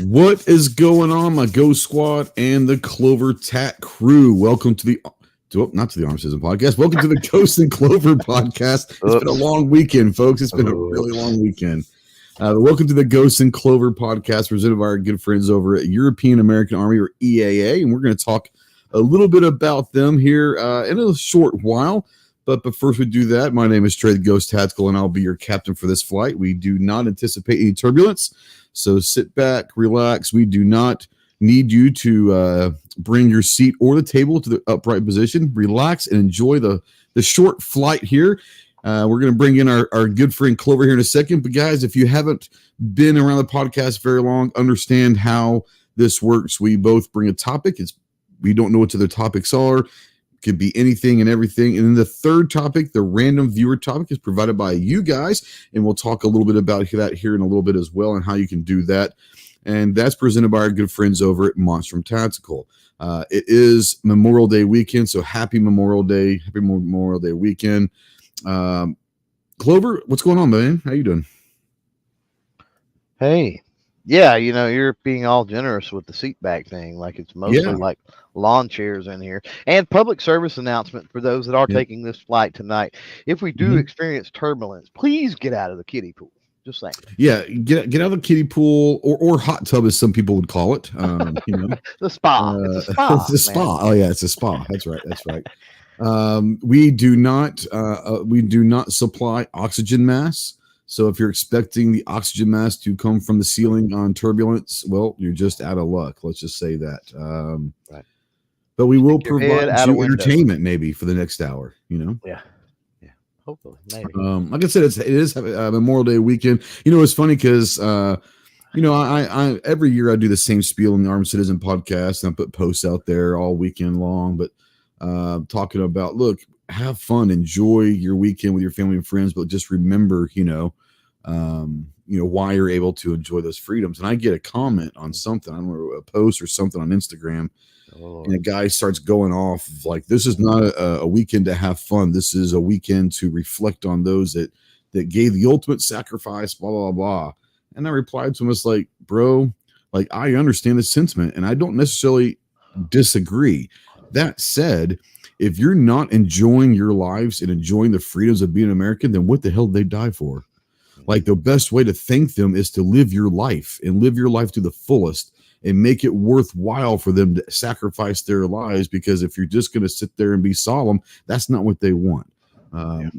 What is going on, my Ghost Squad and the CloverTac crew? Welcome to not to the Arm Season podcast. Welcome to the Ghost and Clover podcast. It's been a long weekend, folks. It's been a really long weekend. Welcome to the Ghost and Clover podcast, presented by our good friends over at European American Army, or EAA, and we're going to talk a little bit about them here in a short while. But first we do that, my name is Trey the Ghost Tactical, and I'll be your captain for this flight. We do not anticipate any turbulence, so sit back, relax. We do not need you to bring your seat or the table to the upright position. Relax and enjoy the short flight here. We're going to bring in our good friend Clover here in a second. But guys, if you haven't been around the podcast very long, understand how this works. We both bring a topic. We don't know what the topics are. Could be anything and everything. And then the third topic, the random viewer topic, is provided by you guys. And we'll talk a little bit about that here in a little bit as well, and how you can do that. And that's presented by our good friends over at Monstrum Tactical. It is Memorial Day weekend, so happy Memorial Day. Happy Memorial Day weekend. Clover, what's going on, man? How you doing? Hey. Yeah, you're being all generous with the seat back thing. Like, it's mostly like lawn chairs in here. And public service announcement for those that are taking this flight tonight. If we do experience turbulence, please get out of the kiddie pool. Just saying. Yeah, get out of the kiddie pool or hot tub, as some people would call it. The spa. It's a spa. It's a spa. Oh yeah, it's a spa. That's right. That's right. We do not supply oxygen masks. So if you're expecting the oxygen mask to come from the ceiling on turbulence, well, you're just out of luck. Let's just say that. Right. But we will provide you entertainment maybe for the next hour. Yeah. Hopefully, maybe. Like I said, it is Memorial Day weekend. It's funny because I every year I do the same spiel in the Armed Citizen podcast, and I put posts out there all weekend long, but talking about, look, have fun, enjoy your weekend with your family and friends, but just remember, why you're able to enjoy those freedoms. And I get a comment on something, I don't know, a post or something on Instagram, and a guy starts going off like, this is not a weekend to have fun. This is a weekend to reflect on those that gave the ultimate sacrifice, blah, blah, blah. And I replied to him, it's like, bro, like, I understand the sentiment and I don't necessarily disagree. That said, if you're not enjoying your lives and enjoying the freedoms of being American, then what the hell did they die for? Like, the best way to thank them is to live your life and live your life to the fullest and make it worthwhile for them to sacrifice their lives. Because if you're just going to sit there and be solemn, that's not what they want.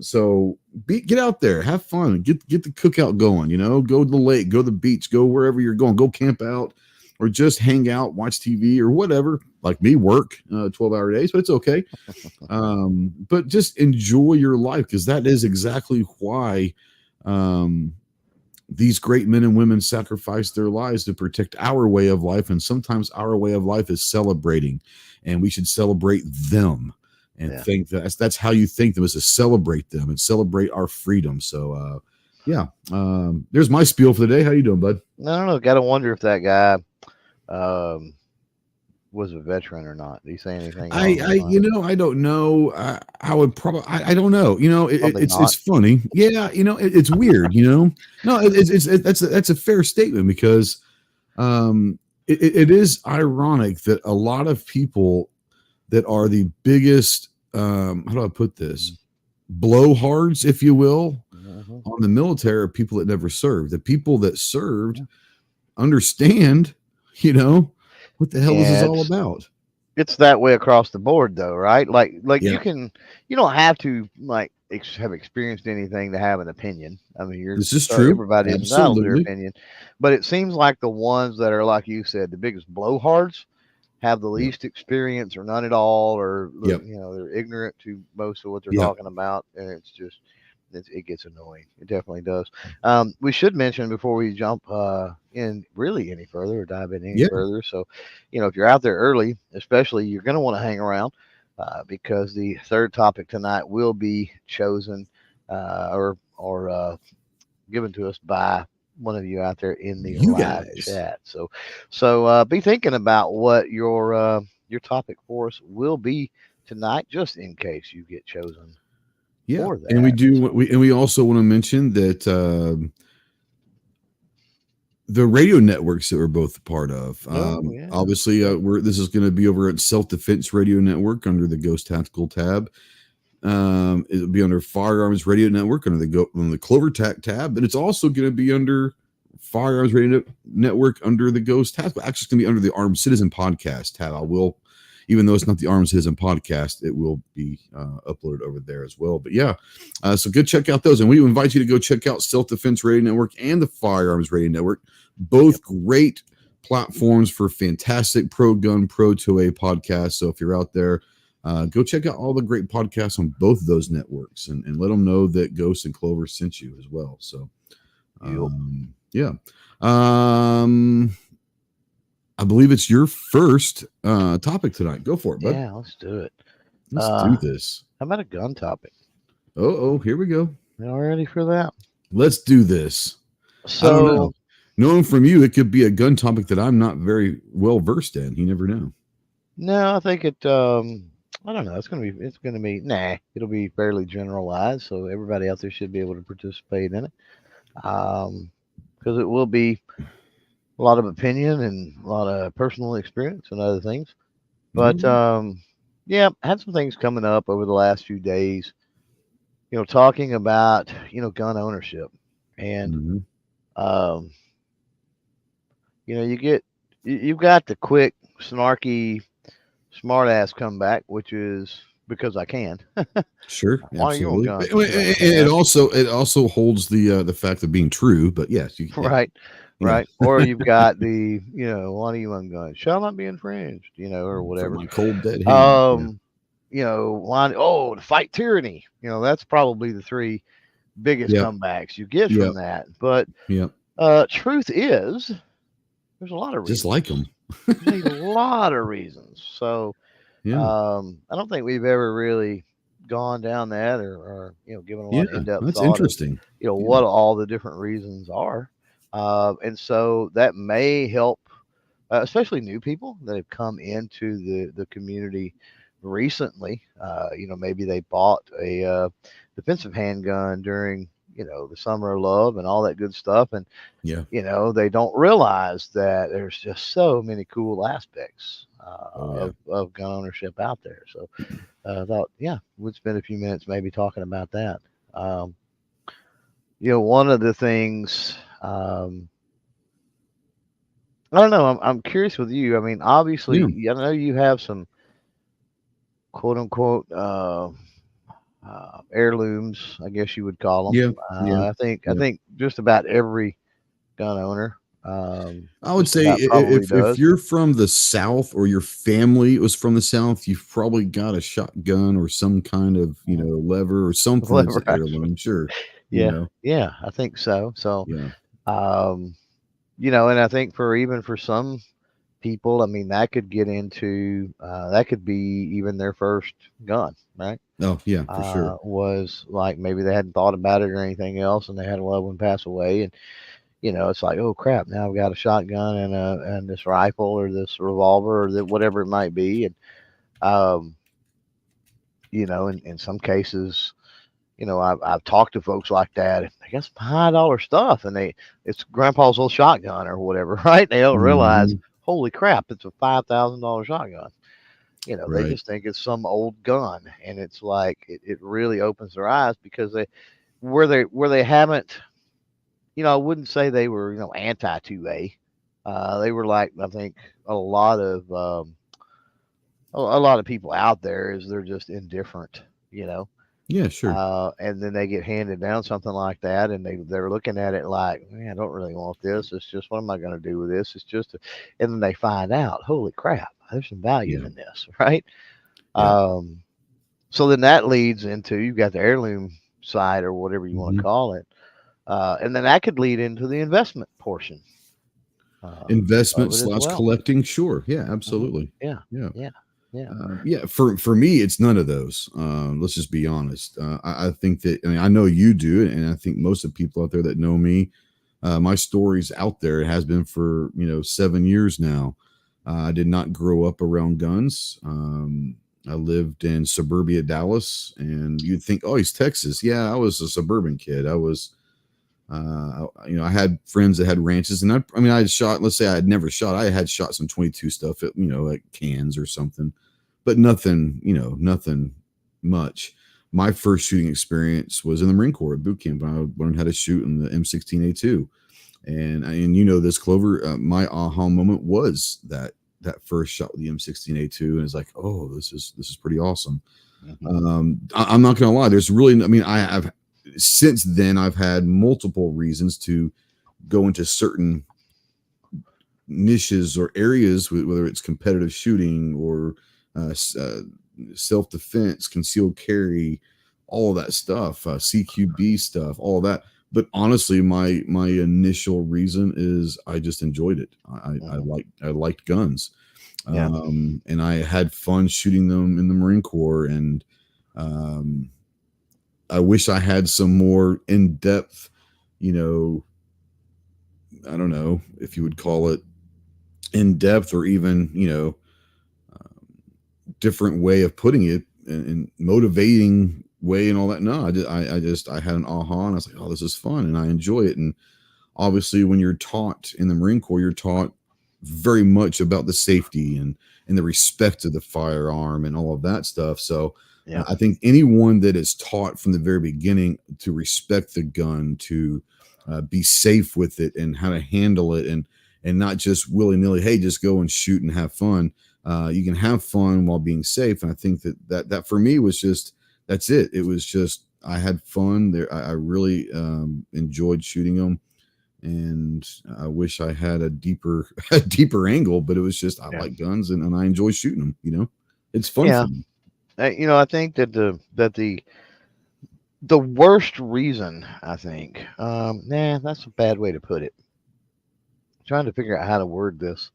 So get out there, have fun, get the cookout going, go to the lake, go to the beach, go wherever you're going, go camp out, or just hang out, watch TV or whatever. Like me, work 12-hour days, but it's okay. But just enjoy your life, because that is exactly why these great men and women sacrifice their lives to protect our way of life. And sometimes our way of life is celebrating, and we should celebrate them and think that's how you think them, is to celebrate them and celebrate our freedom. So, there's my spiel for the day. How you doing, bud? No. Got to wonder if that guy was a veteran or not. Did he say anything? I don't know. I would probably, I don't know. It's funny. Yeah. It's weird, No, that's a fair statement, because it is ironic that a lot of people that are the biggest, how do I put this? Blowhards, if you will, on the military are people that never served. The people that served understand, what the hell is this all about? It's that way across the board, though, right? Like you don't have to have experienced anything to have an opinion. I mean, this is true. Everybody is entitled to their opinion, but it seems like the ones that are, like you said, the biggest blowhards have the least experience or none at all, or they're ignorant to most of what they're talking about, and it's just it gets annoying. It definitely does. We should mention before we jump in really any further or dive in any further. So, if you're out there early, especially, you're going to want to hang around because the third topic tonight will be chosen or given to us by one of you out there in the live chat. So be thinking about what your topic for us will be tonight, just in case you get chosen. Yeah, and we also want to mention that the radio networks that we're both a part of. Yeah. Obviously, this is going to be over at Self Defense Radio Network under the Ghost Tactical tab. It'll be under Firearms Radio Network under the CloverTac tab, and it's also going to be under Firearms Radio Network under the Ghost Tactical. Actually, it's going to be under the Armed Citizen Podcast tab. I will, even though it's not the Armed Citizen Podcast, it will be uploaded over there as well. But yeah, so go check out those, and we invite you to go check out Self Defense Radio Network and the Firearms Radio Network. Both great platforms for fantastic pro gun, pro 2A podcasts. So if you're out there, go check out all the great podcasts on both of those networks, and let them know that Ghost and Clover sent you as well. So, yeah. I believe it's your first topic tonight. Go for it, bud. Yeah, let's do it. Let's do this. How about a gun topic? Oh, here we go. Y'all ready for that? Let's do this. So, I don't know. Knowing from you, it could be a gun topic that I'm not very well versed in. You never know. No, I think it. I don't know. It'll be fairly generalized, so everybody out there should be able to participate in it. Because it will be a lot of opinion and a lot of personal experience and other things. But yeah, I had some things coming up over the last few days. Talking about gun ownership, and you've got the quick, snarky, smart ass comeback, which is because I can. Sure, Why absolutely. are you And it also holds the fact of being true, but yes, you right. Or you've got the why do you own guns? Shall not be infringed, or whatever. For my cold dead hand. Why? To fight tyranny. That's probably the three biggest comebacks you get from that. But truth is, there's a lot of reasons. Just like them. There's a lot of reasons. So I don't think we've ever really gone down that or given a lot of in-depth that's thought interesting. Of, what all the different reasons are. And so that may help, especially new people that have come into the community recently. Maybe they bought a defensive handgun during the summer of love and all that good stuff, and they don't realize that there's just so many cool aspects of gun ownership out there. So I thought we'd spend a few minutes maybe talking about that. One of the things I don't know, I'm curious with you. I mean, obviously I know you have some quote unquote heirlooms, I guess you would call them. I think just about every gun owner. I would say if you're from the South or your family was from the South, you've probably got a shotgun or some kind of lever or something that's an heirloom. Sure. Yeah, I think so. So and I think for some people, I mean, that could get into that could be even their first gun, right? Oh yeah, for sure. Was like maybe they hadn't thought about it or anything else, and they had a loved one pass away, and it's like, oh crap, now I've got a shotgun and this rifle or this revolver or whatever it might be, and in some cases, I've talked to folks like that. I guess $5 stuff, and it's grandpa's old shotgun or whatever, right? They don't realize, holy crap, it's a $5,000 shotgun. They just think it's some old gun, and it's like it really opens their eyes because where they haven't, I wouldn't say they were anti 2A. They were like, I think a lot of people out there is they're just indifferent, Yeah, sure. And then they get handed down something like that, and they're looking at it like, man, I don't really want this. It's just, what am I going to do with this? It's just, and then they find out, holy crap, there's some value in this, right? So then that leads into, you've got the heirloom side or whatever you want to call it, and then that could lead into the investment portion. Investment / collecting, sure, yeah, absolutely, yeah. For me, it's none of those. Let's just be honest. I think that, I know you do, and I think most of the people out there that know me, my story's out there. It has been for 7 years now. I did not grow up around guns. I lived in suburbia Dallas, and you'd think, oh, he's Texas. Yeah, I was a suburban kid. I was I had friends that had ranches, and I had shot. Let's say I had never shot. I had shot some 22 stuff at like cans or something, but nothing. Nothing much. My first shooting experience was in the Marine Corps at boot camp. When I learned how to shoot in the M16A2, and this, Clover. My aha moment was that first shot with the M16A2, and it's like, oh, this is pretty awesome. I'm not gonna lie. There's really, I've since then I've had multiple reasons to go into certain niches or areas, whether it's competitive shooting or self-defense, concealed carry, all of that stuff, CQB stuff, all of that. But honestly, my initial reason is I just enjoyed it. I liked guns. Yeah. And I had fun shooting them in the Marine Corps, and I wish I had some more in-depth, I don't know if you would call it in-depth, or even, different way of putting it, and motivating way and all that. No, I had an aha, and I was like, oh, this is fun, and I enjoy it. And obviously when you're taught in the Marine Corps, you're taught very much about the safety and the respect of the firearm and all of that stuff. So yeah. I think anyone that is taught from the very beginning to respect the gun, to be safe with it, and how to handle it, and not just willy-nilly, hey, just go and shoot and have fun. You can have fun while being safe. And I think that for me was just, that's it. It was just, I had fun there. I really enjoyed shooting them. And I wish I had a deeper angle, but it was just, I like guns, and I enjoy shooting them. It's fun for me. I think that the worst reason, I think, that's a bad way to put it. I'm trying to figure out how to word this,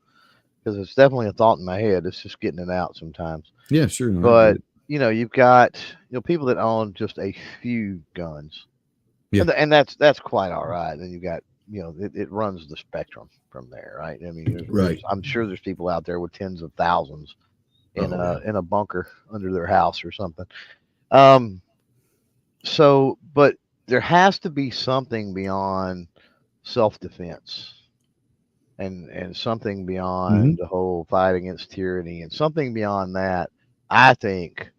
because it's definitely a thought in my head. It's just getting it out sometimes. Yeah, sure. No, but you've got people that own just a few guns, and that's quite all right. And you've got it runs the spectrum from there, right? I mean, I'm sure there's people out there with tens of thousands in a bunker under their house or something. So, but there has to be something beyond self-defense, and something beyond the whole fight against tyranny, and something beyond that, I think,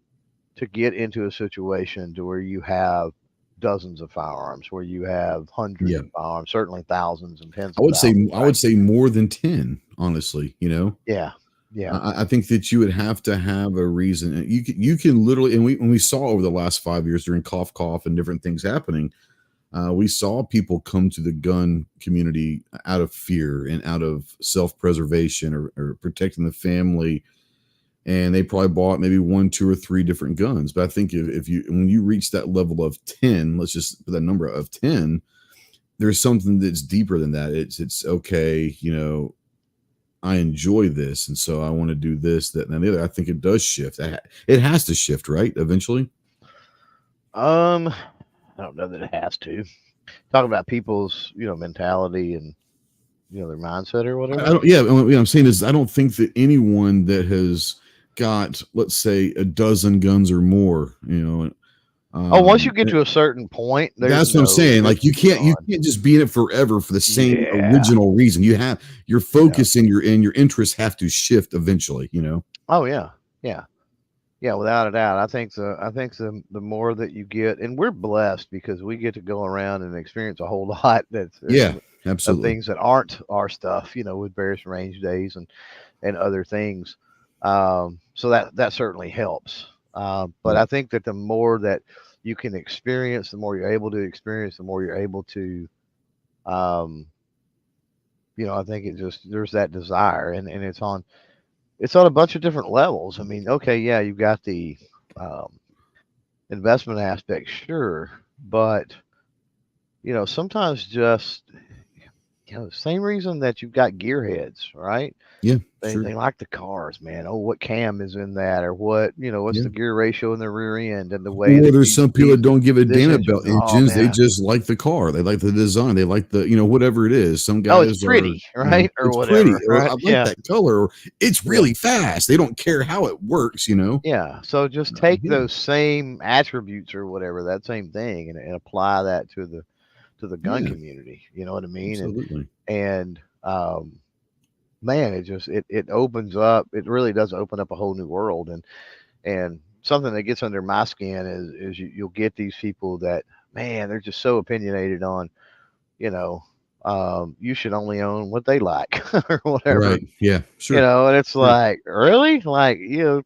to get into a situation to where you have dozens of firearms, where you have hundreds of firearms, certainly thousands and tens. I would say more than 10, honestly. Yeah. I think that you would have to have a reason. You can literally, and we saw over the last 5 years during cough and different things happening, we saw people come to the gun community out of fear and out of self-preservation, or protecting the family. And they probably bought maybe 1, 2, or 3 different guns. But I think when you reach that level of 10, let's just put that number of 10, there's something that's deeper than that. It's okay, I enjoy this, and so I want to do this, that, and the other. I think it does shift. It has to shift, right? Eventually. I don't know that it has to. Talk about people's, mentality and their mindset or whatever. What I'm saying is, I don't think that anyone that has got, let's say, a dozen guns or more, once you get to a certain point, that's what I'm saying. Like, you can't just be in it forever for the same original reason. Your focus and your interests have to shift eventually. Oh yeah, without a doubt. I think the more that you get, and we're blessed because we get to go around and experience a whole lot. Absolutely. Things that aren't our stuff, with various range days and other things. So that certainly helps. But I think that the more that you can experience, the more you're able to experience, the more you're able to, I think there's that desire, and it's on a bunch of different levels. I mean, okay, yeah, you've got the investment aspect, sure, but sometimes just same reason that you've got gearheads, right? Yeah, they like the cars, man. Oh, what cam is in that, or what what's the gear ratio in the rear end, and the way. Or there's some people that don't give a damn about engines. They just like the car. They like the design. They like the whatever it is. Some guys it's pretty, right? Or it's whatever. Pretty. Right? Or I like that color. Or it's really fast. They don't care how it works. Yeah. So just take those same attributes or whatever, that same thing, and apply that to to the gun community. You know what I mean? Absolutely. And man, it opens up. It really does open up a whole new world. And something that gets under my skin is you'll get these people that, man, they're just so opinionated on, you know, you should only own what they like or whatever. Right. Yeah. Sure. You know, and it's like, really? Like, you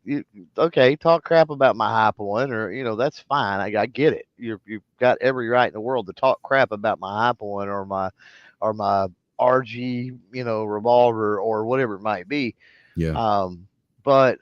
okay, talk crap about my high point, or, you know, that's fine. I get it. You've got every right in the world to talk crap about my high point or my RG, you know, revolver or whatever it might be. Yeah. But,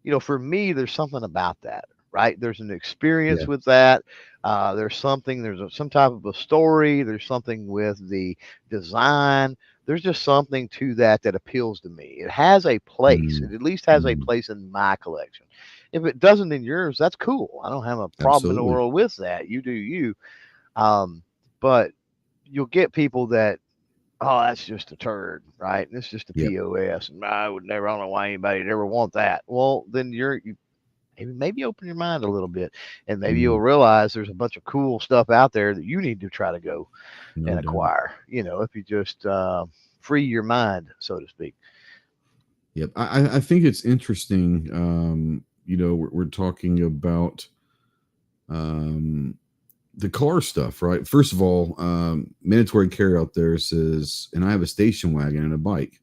you know, for me, there's something about that, right? There's an experience with that. There's some type of a story. There's something with the design. There's just something to that appeals to me. It has a place. It at least has a place in my collection. If it doesn't in yours, that's cool. I don't have a problem in the world with that. You do you. But you'll get people that, oh, that's just a turd, right? This is just a POS. And I don't know why anybody'd ever want that. Well, then you maybe open your mind a little bit, and maybe you'll realize there's a bunch of cool stuff out there that you need to try to go and acquire, you know, if you just free your mind, so to speak. Yep. I think it's interesting. You know, we're talking about the car stuff, right? First of all, mandatory carry out there says, and I have a station wagon and a bike.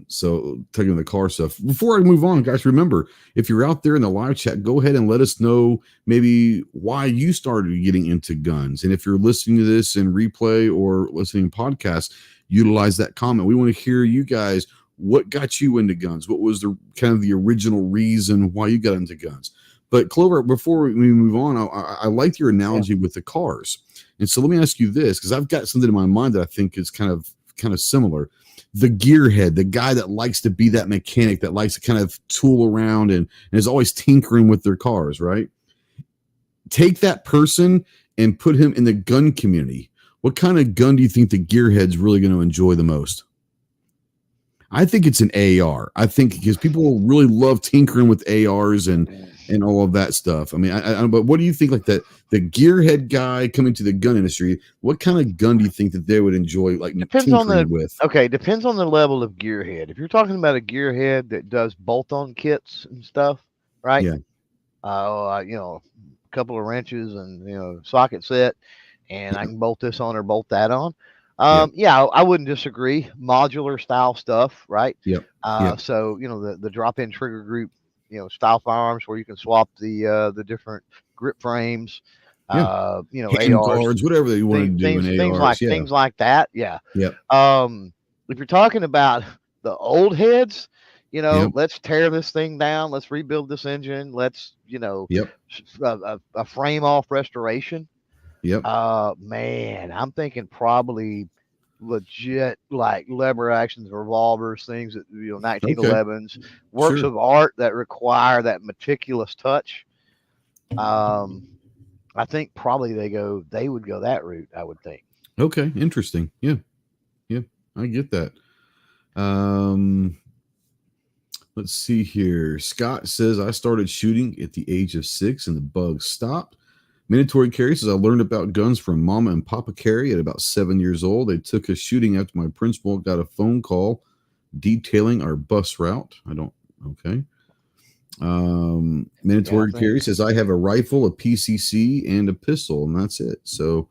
So taking the car stuff. Before I move on, guys, remember, if you're out there in the live chat, go ahead and let us know maybe why you started getting into guns. And if you're listening to this in replay or listening to podcasts, utilize that comment. We want to hear you guys. What got you into guns? What was the kind of the original reason why you got into guns? But Clover, before we move on, I like your analogy with the cars. And so let me ask you this, because I've got something in my mind that I think is kind of similar. The gearhead, the guy that likes to be that mechanic, that likes to kind of tool around and is always tinkering with their cars, right? Take that person and put him in the gun community. What kind of gun do you think the gearhead's really going to enjoy the most? I think it's an AR. I think because people really love tinkering with ARs and all of that stuff. I mean, but what do you think, like the gearhead guy coming to the gun industry, what kind of gun do you think that they would enjoy, like, tinkering with? Okay, depends on the level of gearhead. If you're talking about a gearhead that does bolt-on kits and stuff, right? Yeah. You know, a couple of wrenches and, you know, socket set, and I can bolt this on or bolt that on. Yeah, I wouldn't disagree. Modular style stuff, right? Yep. So, you know, the drop-in trigger group, you know, style firearms where you can swap the different grip frames, you know, hand ARs, guards, whatever they want to do in ARs. Things like that. Yeah. Yep. If you're talking about the old heads, you know, let's tear this thing down. Let's rebuild this engine. Let's, you know, a frame off restoration. Yep. Man, I'm thinking probably legit, like lever actions, revolvers, things that, you know, 1911s, works of art that require that meticulous touch. I think probably they would go that route, I would think. Okay, interesting. Yeah, I get that. Let's see here. Scott says, I started shooting at the age of 6 and the bug stopped. Mandatory Carry says, I learned about guns from Mama and Papa Carry at about 7 years old. They took us shooting after my principal got a phone call detailing our bus route. Okay. Mandatory Carry says, I have a rifle, a PCC, and a pistol, and that's it. So,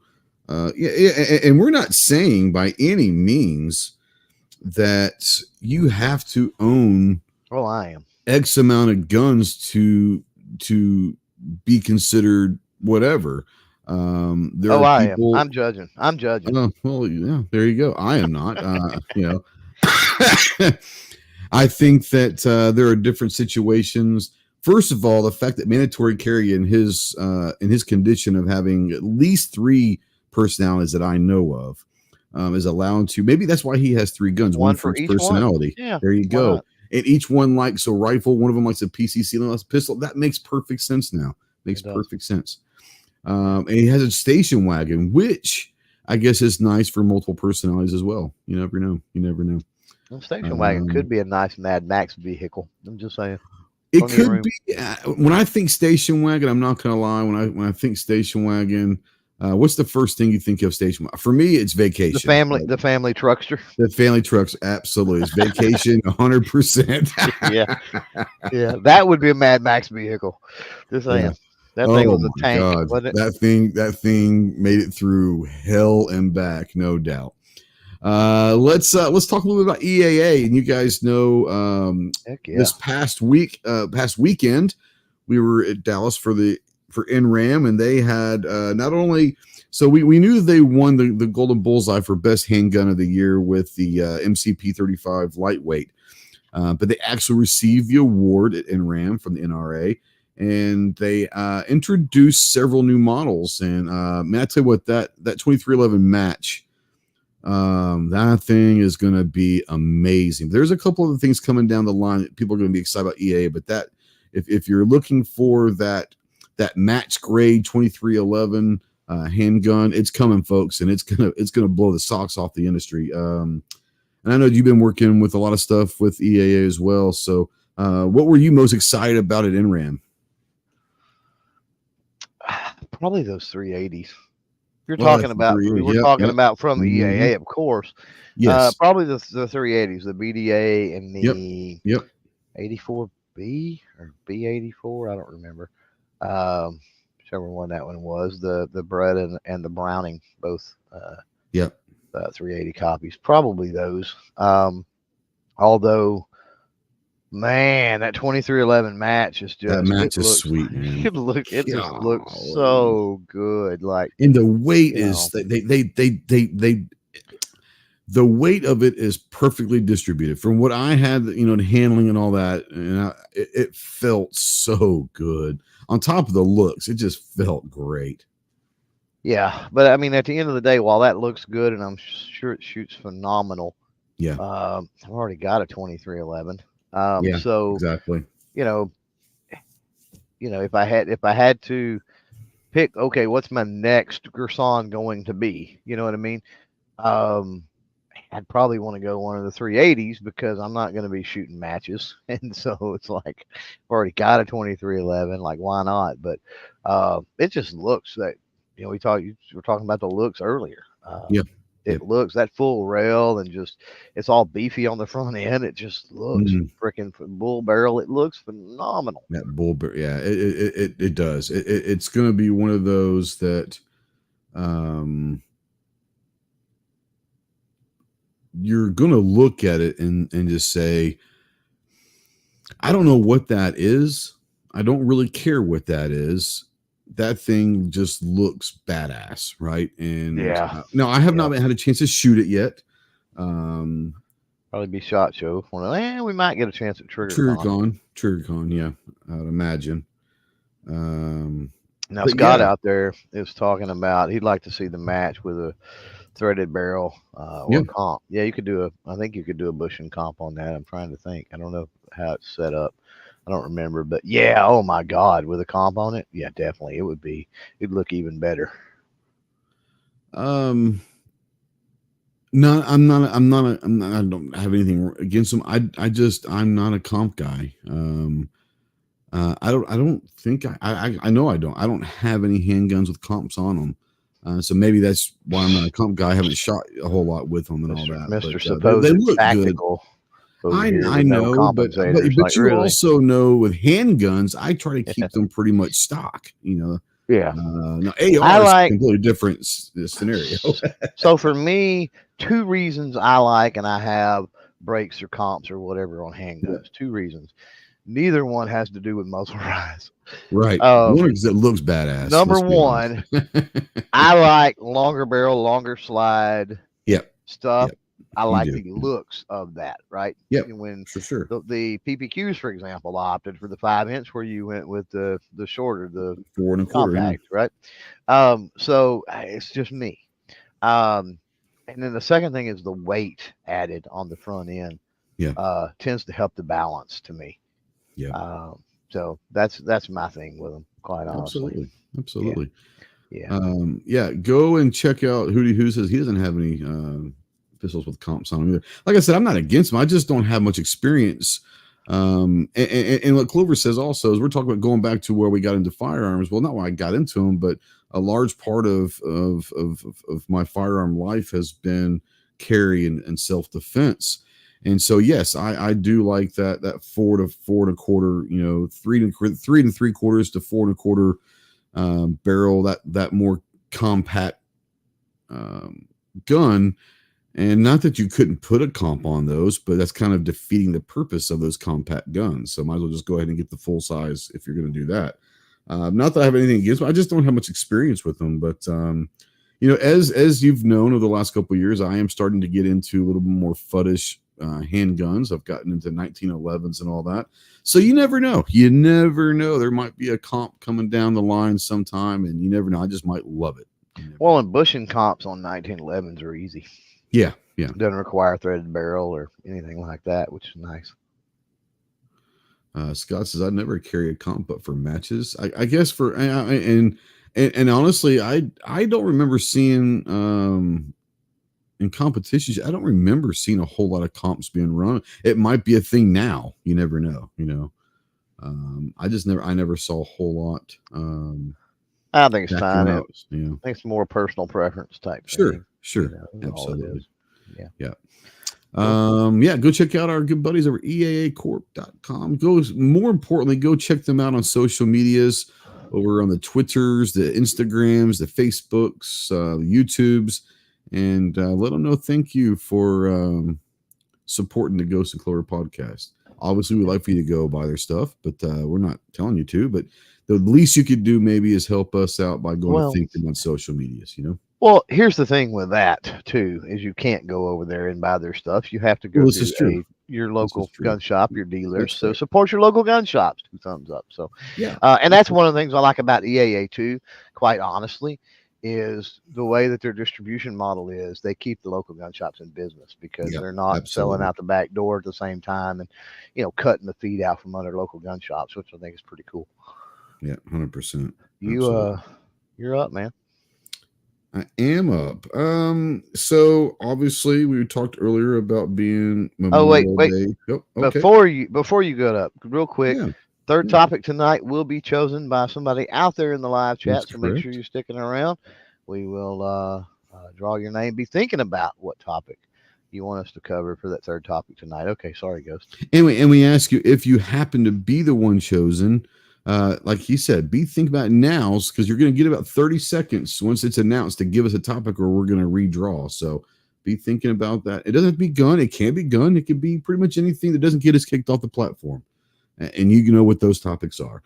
and we're not saying by any means that you have to own I am X amount of guns to be considered whatever. There are people. I'm judging. Well, yeah, there you go. I am not. You know, I think that there are different situations. First of all, the fact that mandatory carry in his condition of having at least 3 personalities that I know of is allowed to. Maybe that's why he has 3 guns, one for each personality. Yeah, there you go. Not? And each one likes a rifle. One of them likes a PCC, and likes a pistol. That makes perfect sense now. Makes perfect sense. And he has a station wagon, which I guess is nice for multiple personalities as well. You never know. Well, station wagon could be a nice Mad Max vehicle. I'm just saying. It could be. When I think station wagon, I'm not going to lie. When I think station wagon, What's the first thing you think of station? For me, it's vacation. The family truckster. The family trucks, absolutely. It's vacation, 100%. Yeah. That would be a Mad Max vehicle. Just saying. Yeah. That thing was a tank, God. wasn't it? That thing made it through hell and back, no doubt. Let's talk a little bit about EAA. And you guys know, this past weekend, we were at Dallas for NRAM, and they had not only. So we knew they won the Golden Bullseye for best handgun of the year with the MCP 35 lightweight, but they actually received the award at NRAM from the NRA, and they introduced several new models. And man, I tell you what, that 2311 match, that thing is going to be amazing. There's a couple of things coming down the line that people are going to be excited about EA, but that if you're looking for that match grade 2311 handgun, it's coming, folks, and it's gonna blow the socks off the industry. And I know you've been working with a lot of stuff with EAA as well. So, what were you most excited about at NRAM? Probably those 380s. We're talking about from the EAA, of course. Yes. Probably the 380s, the BDA and the 84B or B84. I don't remember. Whichever one that one was, the Brett and the Browning, both 380 copies, probably those. Although, man, that 2311 match is just, that match is sweet, man. It just looks so good. Like, and the weight is the weight of it is perfectly distributed. From what I had, the handling and all that, and it felt so good. On top of the looks, it just felt great. Yeah, but I mean, at the end of the day, while that looks good, and I'm sure it shoots phenomenal. Yeah. I've already got a 2311. So exactly. If I had to pick, okay, what's my next Gerson going to be? You know what I mean? I'd probably want to go one of the 380s because I'm not going to be shooting matches. And so it's like, I've already got a 2311, like, why not? But it just looks that, we were talking about the looks earlier. It looks, that full rail, and just, it's all beefy on the front end. It just looks freaking bull barrel. It looks phenomenal. That bull barrel, yeah, it does. It's going to be one of those that, you're going to look at it and just say, I don't know what that is. I don't really care what that is. That thing just looks badass, right? And no, I have not had a chance to shoot it yet. Probably be SHOT Show. We might get a chance at TriggerCon. Yeah, I'd imagine. Now Scott out there is talking about he'd like to see the match with a threaded barrel or comp. Yeah, you could do I think you could do a bush and comp on that. I'm trying to think. I don't know how it's set up. I don't remember, but yeah, oh my God, with a comp on it, yeah, definitely, it'd look even better. No, I don't have anything against them. I'm not a comp guy. I don't think I know I don't have any handguns with comps on them. So maybe that's why I'm not a comp guy. I haven't shot a whole lot with them and all that. Mr. Supposed they look tactical. Good. I know, but you really? Also know with handguns, I try to keep them pretty much stock. Now AR is a completely different scenario. So for me, two reasons I like, and I have brakes or comps or whatever on handguns. Two reasons. Neither one has to do with muzzle rise. Right. One is it looks badass. Number one, I like longer barrel, longer slide stuff. Yep. I like the looks of that, right? Yeah, for sure. The PPQs, for example, opted for the 5-inch, where you went with the shorter, the 4 1/4, compact, right? So it's just me. And then the second thing is the weight added on the front end. Tends to help the balance to me. So that's my thing with them, quite honestly. Absolutely. Go and check out Hootie Who says he doesn't have any pistols with comps on them either. Like I said, I'm not against them. I just don't have much experience. And what Clover says also is we're talking about going back to where we got into firearms. Well, not why I got into them, but a large part of my firearm life has been carry and self-defense. And so, yes, I do like that 4 to 4.25, 3 3/3 to 4.25 barrel, that more compact gun. And not that you couldn't put a comp on those, but that's kind of defeating the purpose of those compact guns. So might as well just go ahead and get the full size if you're going to do that. Not that I have anything against them. I just don't have much experience with them. But, as you've known over the last couple of years, I am starting to get into a little bit more fuddish handguns. I've gotten into 1911s and all that. So you never know. You never know. There might be a comp coming down the line sometime, and you never know. I just might love it. Well, and bushing comps on 1911s are easy. Yeah. Doesn't require threaded barrel or anything like that, which is nice. Scott says, I never carry a comp, but for matches, I guess for and honestly, I don't remember seeing in competitions. I don't remember seeing a whole lot of comps being run. It might be a thing now. You never know. I never saw a whole lot. I think it's fine. I think it's more personal preference type. Sure. Absolutely. Go check out our good buddies over at eaacorp.com. More importantly, go check them out on social medias, over on the Twitters, the Instagrams, the Facebooks, the YouTubes, and let them know thank you for supporting the Ghost and Clover podcast. Obviously, we'd like for you to go buy their stuff, but we're not telling you to. But the least you could do maybe is help us out by going to thank them on social medias, Well, here's the thing with that too, is you can't go over there and buy their stuff. You have to go to your local gun shop, your dealers. So support your local gun shops. 2 thumbs up. So and that's one of the things I like about EAA too, quite honestly, is the way that their distribution model is. They keep the local gun shops in business because they're not selling out the back door at the same time and cutting the feed out from under local gun shops, which I think is pretty cool. Yeah, 100%. You're up, man. I am up. So obviously we talked earlier about being Memorial Day. Oh, okay. Before you go up, real quick, third topic tonight will be chosen by somebody out there in the live chat. That's correct. Make sure you're sticking around. We will draw your name. Be thinking about what topic you want us to cover for that third topic tonight. Okay, sorry, Ghost. And we ask you if you happen to be the one chosen. Like he said, think about now, because you're going to get about 30 seconds once it's announced to give us a topic, or we're going to redraw. So be thinking about that. It doesn't have to be gun. It can be gun. It could be pretty much anything that doesn't get us kicked off the platform. And you know what those topics are.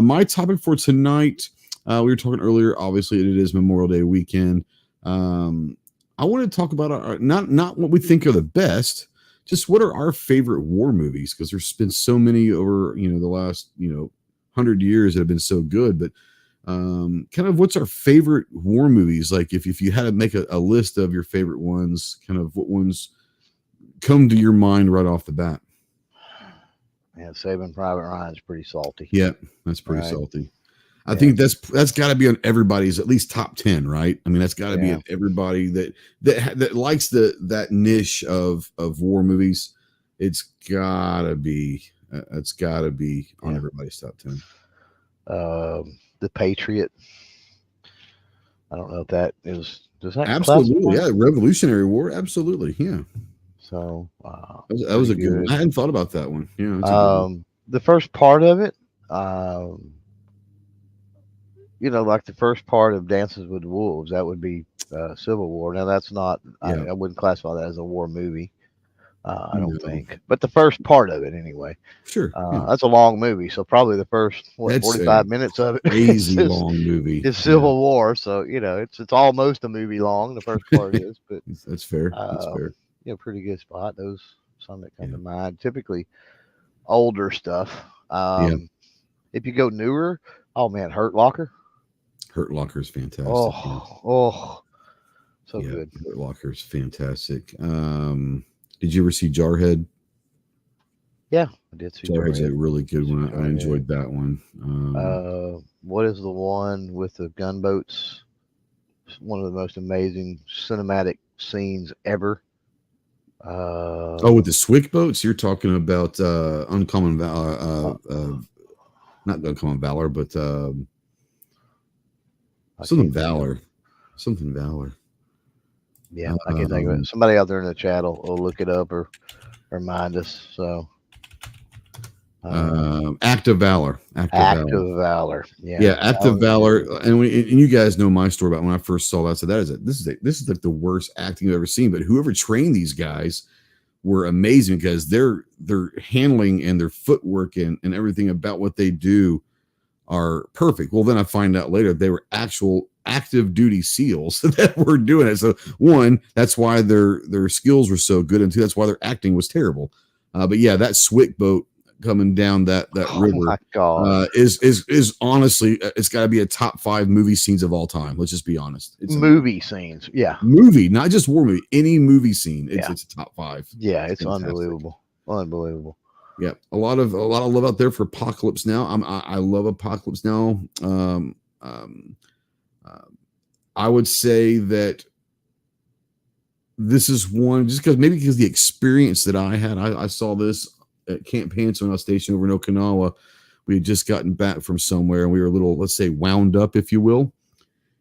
My topic for tonight, we were talking earlier, obviously it is Memorial Day weekend. I want to talk about our, not what we think are the best, just what are our favorite war movies, because there's been so many over, the last, 100 years that have been so good, but kind of what's our favorite war movies? Like if you had to make a list of your favorite ones, kind of what ones come to your mind right off the bat? Yeah, Saving Private Ryan is pretty salty. Yeah, that's pretty salty. I think that's got to be on everybody's at least top 10, right? I mean, that's got to be on everybody that likes that niche of war movies. It's gotta be. It's got to be on everybody's top 10. The Patriot. I don't know if that is. Does that absolutely? Yeah, Revolutionary War. Absolutely. Yeah. So that was a good one. I hadn't thought about that one. Yeah. The first part of it, like the first part of Dances with Wolves, that would be Civil War. Now that's not. I wouldn't classify that as a war movie. I don't think, but the first part of it anyway. Sure. That's a long movie, so probably the first 45 minutes of it. Crazy long movie. It's Civil War, so it's almost a movie long. The first part is, but that's fair. That's fair. Yeah, pretty good spot. Those some that come to mind. Typically older stuff. If you go newer, oh man, Hurt Locker. Hurt Locker is fantastic. So good. Hurt Locker is fantastic. Did you ever see Jarhead? Yeah, I did see Jarhead's a really good one. I enjoyed that one. What is the one with the gunboats? One of the most amazing cinematic scenes ever. With the Swick boats? You're talking about Uncommon Valor, not Uncommon Valor, but Something Valor. Something Valor. Yeah, I can't think of it. Somebody out there in the chat will look it up or remind us. So, Act of Valor. Act of Valor. Yeah, Act of Valor. And you guys know my story about when I first saw that. So that is it. This is like the worst acting I've ever seen. But whoever trained these guys were amazing because their handling and their footwork and everything about what they do are perfect. Well, then I find out later they were actual active duty SEALs that were doing it. So one, that's why their skills were so good, and two, that's why their acting was terrible. But yeah, that Swick boat coming down that river my God. Is honestly, it's got to be a top 5 movie scenes of all time. Let's just be honest. It's movie scenes, movie, not just war movie. Any movie scene, it's a top 5. Yeah, it's unbelievable. Yeah, a lot of love out there for Apocalypse Now. I love Apocalypse Now. I would say that this is one just because the experience that I had. I saw this at Camp Hanson when I was stationed over in Okinawa. We had just gotten back from somewhere and we were a little, let's say, wound up, if you will.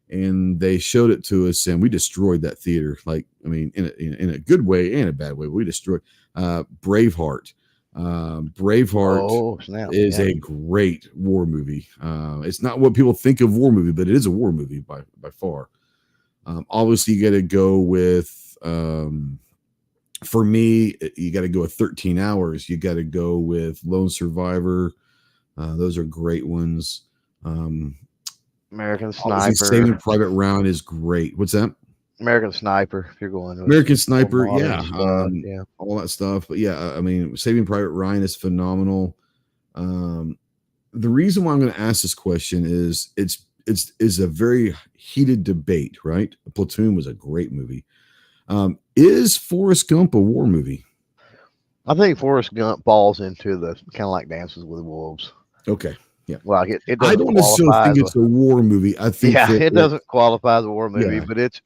And they showed it to us and we destroyed that theater. Like, I mean, in a good way and a bad way. We destroyed Braveheart. Braveheart is a great war movie. It's not what people think of war movie, but it is a war movie by far. Obviously, you got to go with, for me, you got to go with 13 Hours. You got to go with Lone Survivor. Those are great ones. American Sniper. Saving Private Ryan is great. What's that? American Sniper, if you're going with American Sniper, all that stuff. But yeah, I mean, Saving Private Ryan is phenomenal. The reason why I'm going to ask this question is it's a very heated debate, right? Platoon was a great movie. Is Forrest Gump a war movie? I think Forrest Gump falls into the kind of like Dances with Wolves. Okay. Yeah. Well, it I don't necessarily think it's a war movie. I think it doesn't qualify as a war movie, but it's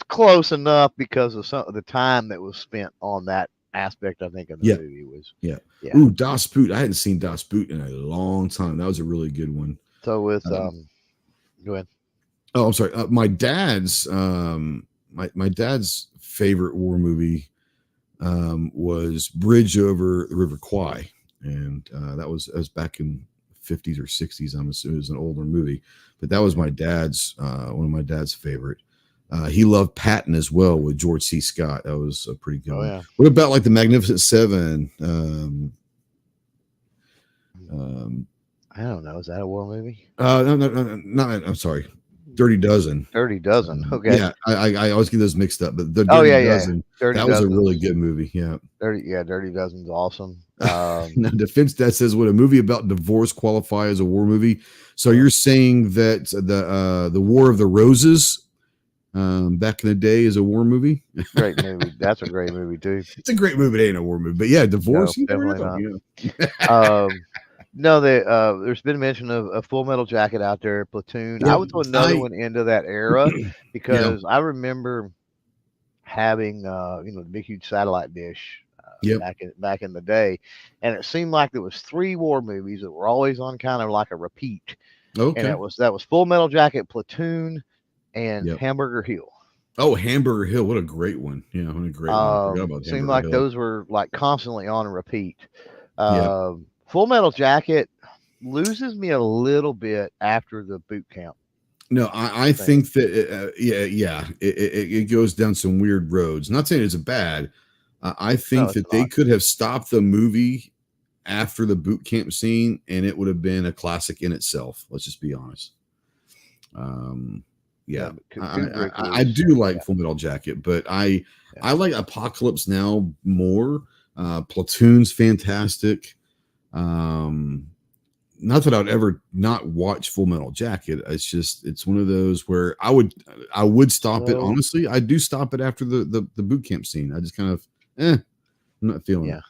close enough because of some of the time that was spent on that aspect. I think of the movie was Ooh, Das Boot. I hadn't seen Das Boot in a long time. That was a really good one. So with go ahead. Oh, I'm sorry. My dad's my dad's favorite war movie was Bridge Over the River Kwai, and that was back in 50s or 60s. I'm assuming it was an older movie, but that was my dad's one of my dad's favorite. He loved Patton as well with George C. Scott. That was a pretty good one. Yeah. What about like the Magnificent Seven? I don't know. Is that a war movie? No, I'm sorry. Dirty Dozen. Dirty Dozen. Okay. Yeah, I always get those mixed up, but the Dirty Dozen. Dirty that was a really good movie. Yeah. Dirty Dozen's awesome. Now, Defense Dad says, would a movie about divorce qualify as a war movie? So you're saying that the War of the Roses back in the day is a war movie? Great movie. That's a great movie too. It's a great movie. It ain't a war movie, but yeah, divorce. No, definitely not. No, there's been mention of Full Metal Jacket out there, Platoon. Yeah, I would throw another one into that era because I remember having the big huge satellite dish back in the day, and it seemed like there was 3 war movies that were always on kind of like a repeat. Okay, and that was Full Metal Jacket, Platoon, and Hamburger Hill. Oh, Hamburger Hill! What a great one! Yeah, what a great one. It seemed like those were like constantly on a repeat. Full Metal Jacket loses me a little bit after the boot camp. No, I think that it goes down some weird roads. Not saying it's bad. I think that they could have stopped the movie after the boot camp scene, and it would have been a classic in itself. Let's just be honest. I do like Full Metal Jacket, but I like Apocalypse Now more. Platoon's fantastic. Not that I'd ever not watch Full Metal Jacket. It's one of those where I would stop it. Honestly, I do stop it after the boot camp scene. I just kind of, I'm not feeling it.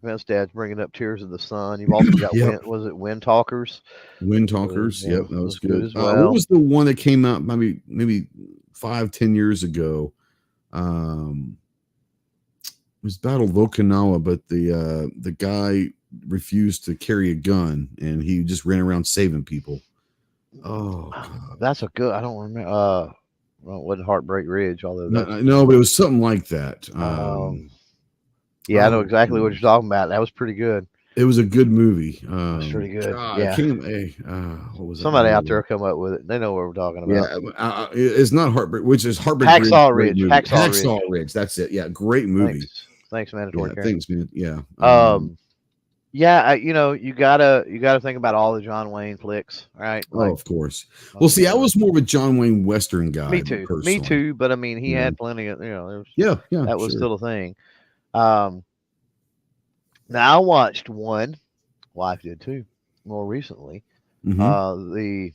Vince Dad's bringing up Tears of the Sun. You've also got Wind Talkers? Wind Talkers. Yep, that was good as well. What was the one that came out maybe 5-10 years ago? It was Battle of Okinawa, but the guy refused to carry a gun and he just ran around saving people. Oh God. That's a good. I don't remember. Well, it wasn't Heartbreak Ridge, although No, that's. no, but it was something like that. Yeah, I know Oh, exactly what you're goodness. talking about. That was pretty good. It was a good movie. That's pretty good. God, I Yeah. can't. What was that Somebody name out of there it? come up with it. They know what we're talking Yeah, about. it's not Heartbreak, which is Heartbreak Ridge. Hacksaw Great Ridge. movie. Hacksaw Hacksaw Ridge. Ridge. That's it. Yeah, great movie. Thanks, Yeah, mandatory care. thanks, man. Yeah. Yeah, you gotta think about all the John Wayne flicks, right? Oh, Like, of course. Well, see, I was more of a John Wayne Western me guy too, me personally. too. But I mean, he You know. had plenty of, there's Yeah, that was sure. still a thing. Um, Now I watched one. Wife did too, more recently. Hmm. The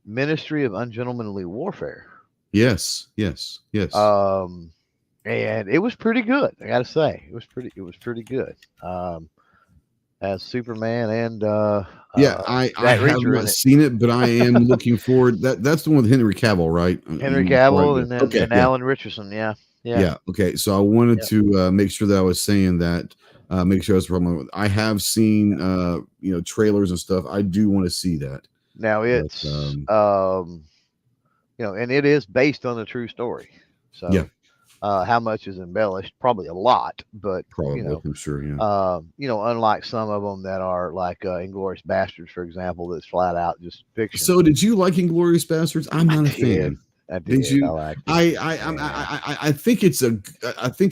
Ministry of Ungentlemanly Warfare. Yes, yes, yes. Um, and it was pretty good. I gotta say, it was pretty good. As Superman and Yeah, I Jack have Reacher not in it. seen it, but I am looking forward. That's the one with Henry Cavill, right? Henry Before I Cavill go. and then Okay, and yeah, Alan Richardson. Yeah, yeah, yeah. Okay, so I wanted yeah. to make sure that I was saying that. Make sure I was from. I have seen, trailers and stuff. I do want to see that, Now but it's and it is based on a true story. yeah, So how much is embellished? Probably a lot, but probably. I'm sure. Yeah. unlike some of them that are like Inglorious Bastards, for example, that's flat out just fiction. So, did you like Inglorious Bastards? I'm I not a did. fan. I Did did. I you? liked it. Yeah. I think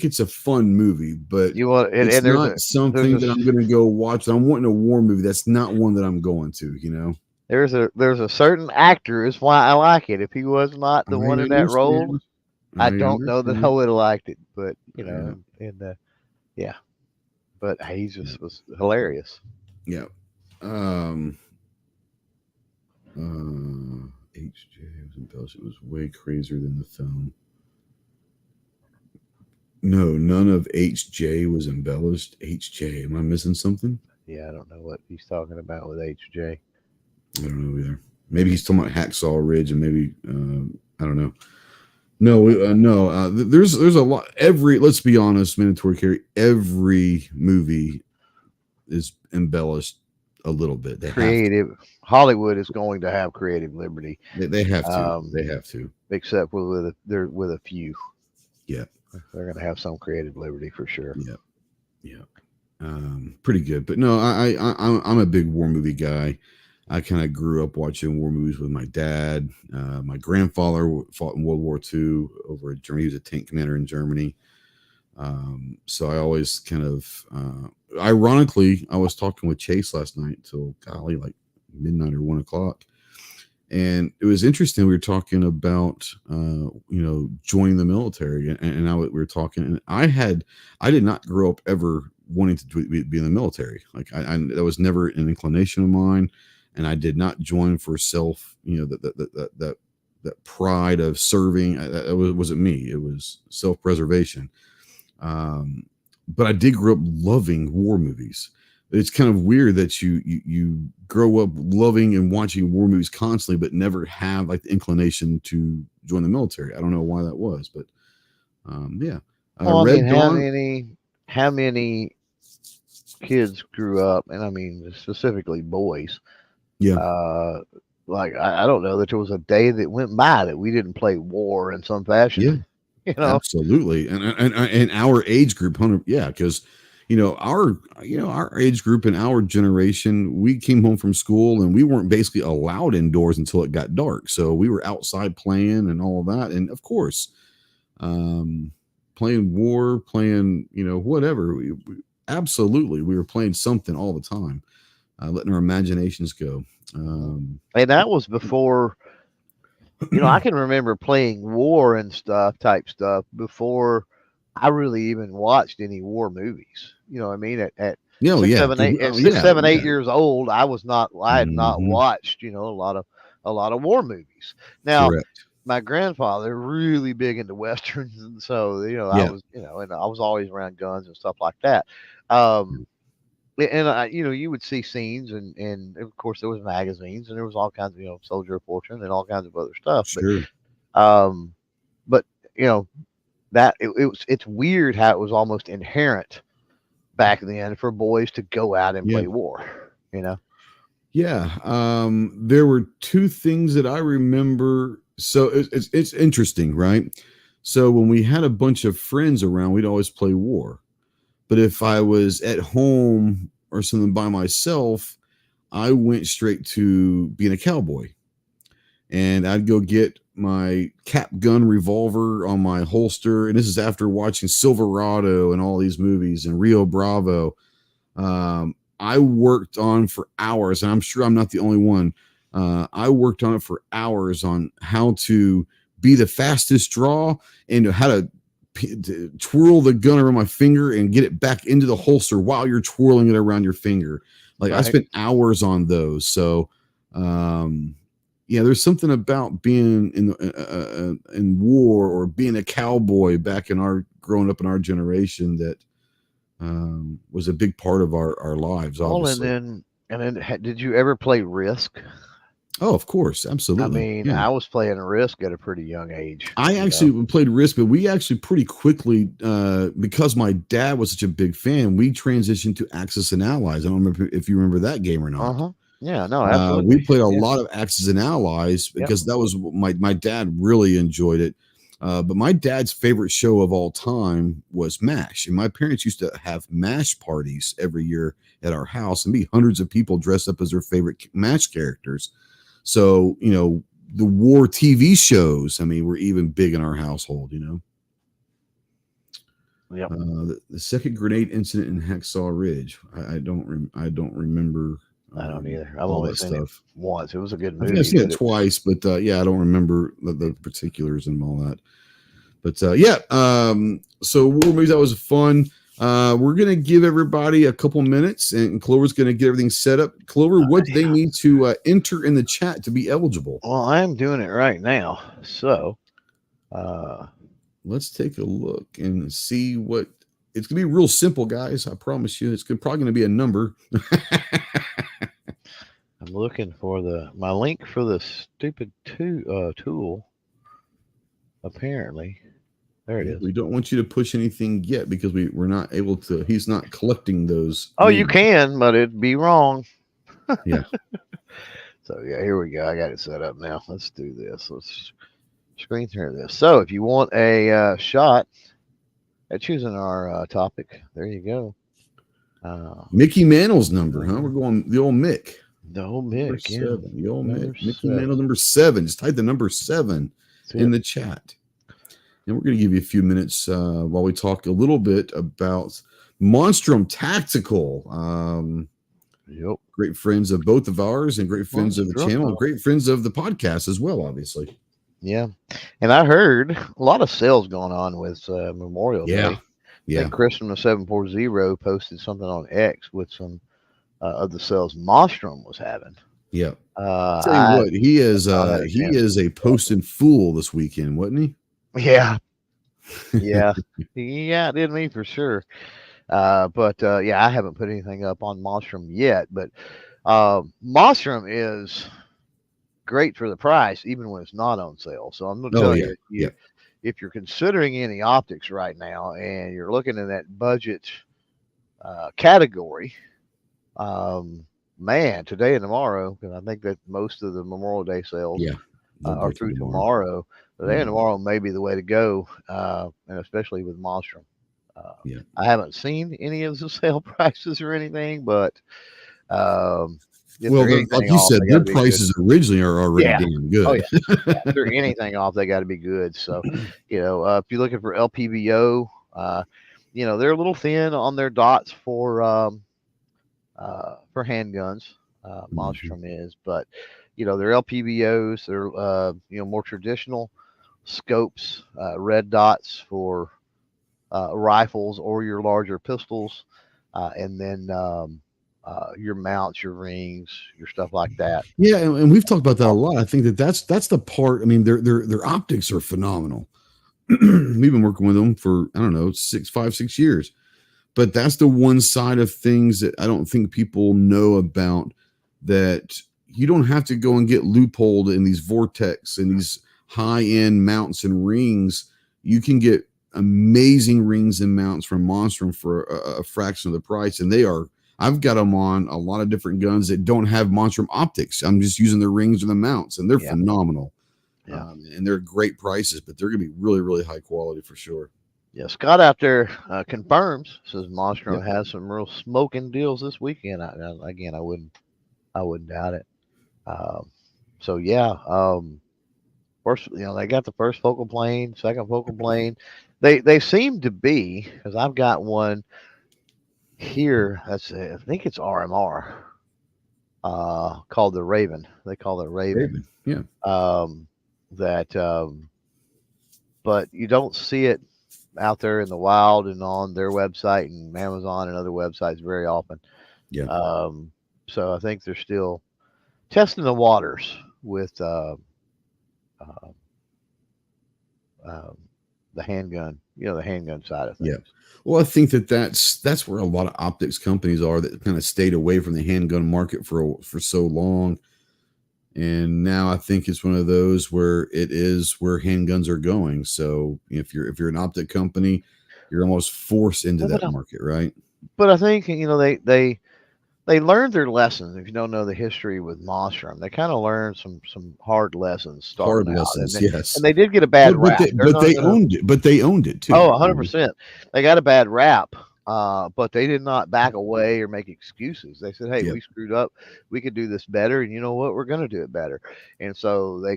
it's a fun movie, but You want it's and there's not a there's something a that I'm going to go watch. I'm wanting a war movie. That's not one that I'm going to. there's a certain actor is why I like it. If he was not I the one in that role, understand. I I don't know that I understand. would have liked it. But Yeah, yeah. But he yeah, just was hilarious. yeah. HJ was embellished. It was way crazier than the film. No, none of HJ was embellished. HJ, am I missing something? Yeah, I don't know what he's talking about with HJ. I don't know either. Maybe he's talking about Hacksaw Ridge, and maybe I don't know. No, no. There's a lot. Let's be honest, mandatory carry. Every movie is embellished a little bit. They have to. Creative Hollywood is going to have creative liberty, They have to. They have to. except with a few. Yeah. They're going to have some creative liberty for sure. Yeah. Yeah. Pretty good. But no, I'm a big war movie guy. I kind of grew up watching war movies with my dad. My grandfather fought in World War II over at Germany. He was a tank commander in Germany. So I always kind of, ironically, I was talking with Chase last night till golly, like midnight or 1 o'clock. And it was interesting. We were talking about, joining the military, and we were talking, and I did not grow up ever wanting to be in the military. Like that was never an inclination of mine, and I did not join for self, that pride of serving. That wasn't me. It was self-preservation. But I did grow up loving war movies. It's kind of weird that you grow up loving and watching war movies constantly, but never have like the inclination to join the military. I don't know why that was, but yeah. Well, I mean, Red Dawn. how many kids grew up, and I mean specifically boys. Yeah. Like I don't know that there was a day that went by that we didn't play war in some fashion. Yeah. You know, Absolutely. And our age group, yeah, because our age group and our generation, we came home from school and we weren't basically allowed indoors until it got dark. So we were outside playing and all of that. And of course, playing war, playing, whatever. Absolutely, we were playing something all the time, letting our imaginations go. and that was before. I can remember playing war and type stuff before I really even watched any war movies. You know what I mean? At Oh, six, yeah. seven, eight, at six, Yeah. 7, 8 Yeah. years old, I had not Mhm. watched, a lot of war movies. Now, Correct. my grandfather really big into westerns, and so I Yeah. was, and I was always around guns and stuff like that. Um, and you would see scenes, and of course there was magazines, and there was all kinds of, Soldier of Fortune and all kinds of other stuff. Sure. Um, but you know that it's weird how it was almost inherent back then for boys to go out and Yeah. play war. Yeah. There were two things that I remember. So it's interesting, right? So when we had a bunch of friends around, we'd always play war. But if I was at home or something by myself, I went straight to being a cowboy. And I'd go get my cap gun revolver on my holster. And this is after watching Silverado and all these movies and Rio Bravo. I worked on for hours, and I'm sure I'm not the only one. I worked on it for hours on how to be the fastest draw and how to twirl the gun around my finger and get it back into the holster while you're twirling it around your finger. Like, right. I spent hours on those. So, yeah, there's something about being in war or being a cowboy back in our growing up in our generation that was a big part of our lives. Obviously. And then did you ever play Risk? Oh, of course, absolutely. I mean, I was playing Risk at a pretty young age. I actually played Risk, but we actually pretty quickly, because my dad was such a big fan, we transitioned to Axis and Allies. I don't remember if you remember that game or not. Yeah, no, absolutely. We played a lot of Axis and Allies because that was my dad really enjoyed it. But my dad's favorite show of all time was MASH. And my parents used to have MASH parties every year at our house and be hundreds of people dressed up as their favorite MASH characters. So, you know, the war TV shows, I mean, were even big in our household, you know. Yeah. The second grenade incident in Hacksaw Ridge. I don't remember. I don't either. I've only seen it once. It was a good movie. I've seen it twice, but yeah, I don't remember the particulars and all that. But yeah, so war movies, that was fun. We're gonna give everybody a couple minutes, and Clover's gonna get everything set up. Clover, what do they need to enter in the chat to be eligible? Well, I'm doing it right now, so let's take a look and see what it's gonna be. Real simple, guys. I promise you, it's probably gonna be a number. I'm looking for my link for the stupid tool. Apparently, there it is. We don't want you to push anything yet because we're not able to. He's not collecting those. Oh, you can, but it'd be wrong. Yeah. So yeah, here we go. I got it set up now. Let's do this. Let's screen through this. So if you want a shot at choosing our topic, there you go. Mickey Mantle's number, huh? We're going the old Mick. The old Mick, yeah. The old Mick. Mickey Mantle number 7. Just type the number 7 in the chat. And we're going to give you a few minutes while we talk a little bit about Monstrum Tactical. Great friends of both of ours and great friends of the channel and great friends of the podcast as well, obviously. Yeah. And I heard a lot of sales going on with Memorial Day. Yeah. And Chris from the 740 posted something on X with some of the sales Monstrum was having. Yeah. Tell you what, he is a posting fool this weekend, wasn't he? Yeah. Yeah. Yeah, it did me for sure. But yeah, I haven't put anything up on Monstrum yet, but Monstrum is great for the price, even when it's not on sale. So I'm going to tell you, if you're considering any optics right now and you're looking in that budget category, man, today and tomorrow, because I think that most of the Memorial Day sales are through tomorrow. Today and tomorrow may be the way to go, and especially with Monstrum. I haven't seen any of the sale prices or anything, but well, like you said, their prices originally are already damn good. Oh, yeah. If they're anything off, they got to be good. So, you know, if you're looking for LPVO, you know, they're a little thin on their dots for handguns. Monstrum is, but you know, they're LPVOs. They're you know, more traditional scopes, red dots for rifles or your larger pistols, and then your mounts, your rings, your stuff like that. Yeah, and we've talked about that a lot. I think that's the part. I mean, their optics are phenomenal. We've been working with them for, I don't know, 6 years. But that's the one side of things that I don't think people know about, that you don't have to go and get loopholed in these Vortex and these high-end mounts and rings. You can get amazing rings and mounts from Monstrum for a fraction of the price, and they are, I've got them on a lot of different guns that don't have Monstrum optics. I'm just using the rings and the mounts, and they're phenomenal. Yeah. And they're great prices, but they're going to be really, really high quality for sure. Yeah, Scott out there confirms, says Monstrum has some real smoking deals this weekend. Again, I wouldn't doubt it. So yeah, first, they got the first focal plane, second focal plane. They seem to be, because I've got one here. I think it's RMR, called the Raven. They call it Raven. Yeah. But you don't see it out there in the wild and on their website and Amazon and other websites very often. Yeah. So I think they're still testing the waters with the handgun, the handgun side of things. Yeah. Well, I think that's where a lot of optics companies are that kind of stayed away from the handgun market for so long. And now I think it's one of those where it is where handguns are going. So if you're an optic company, you're almost forced into that market, right? But I think they learned their lessons. If you don't know the history with Monstrum, they kind of learned some hard lessons. Yes. And they did get a bad rap. But they owned it. But they owned it too. Oh, 100%. They got a bad rap. But they did not back away or make excuses. They said, hey, we screwed up. We could do this better. And you know what? We're going to do it better. And so they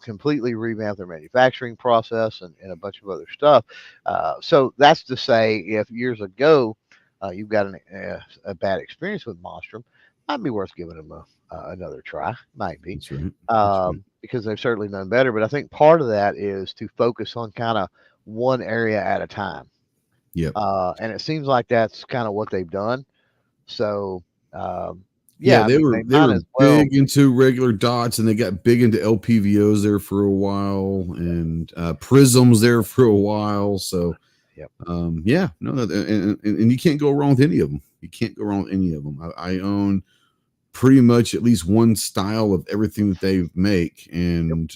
completely revamped their manufacturing process and a bunch of other stuff. So that's to say, if years ago you've got a bad experience with Monstrum, might be worth giving them another try. Might be. That's right. Because they've certainly done better. But I think part of that is to focus on kind of one area at a time. Yeah. And it seems like that's kind of what they've done. So, they were big into regular dots, and they got big into LPVOs there for a while, and prisms there for a while. So, and you can't go wrong with any of them. You can't go wrong with any of them. I own pretty much at least one style of everything that they make, and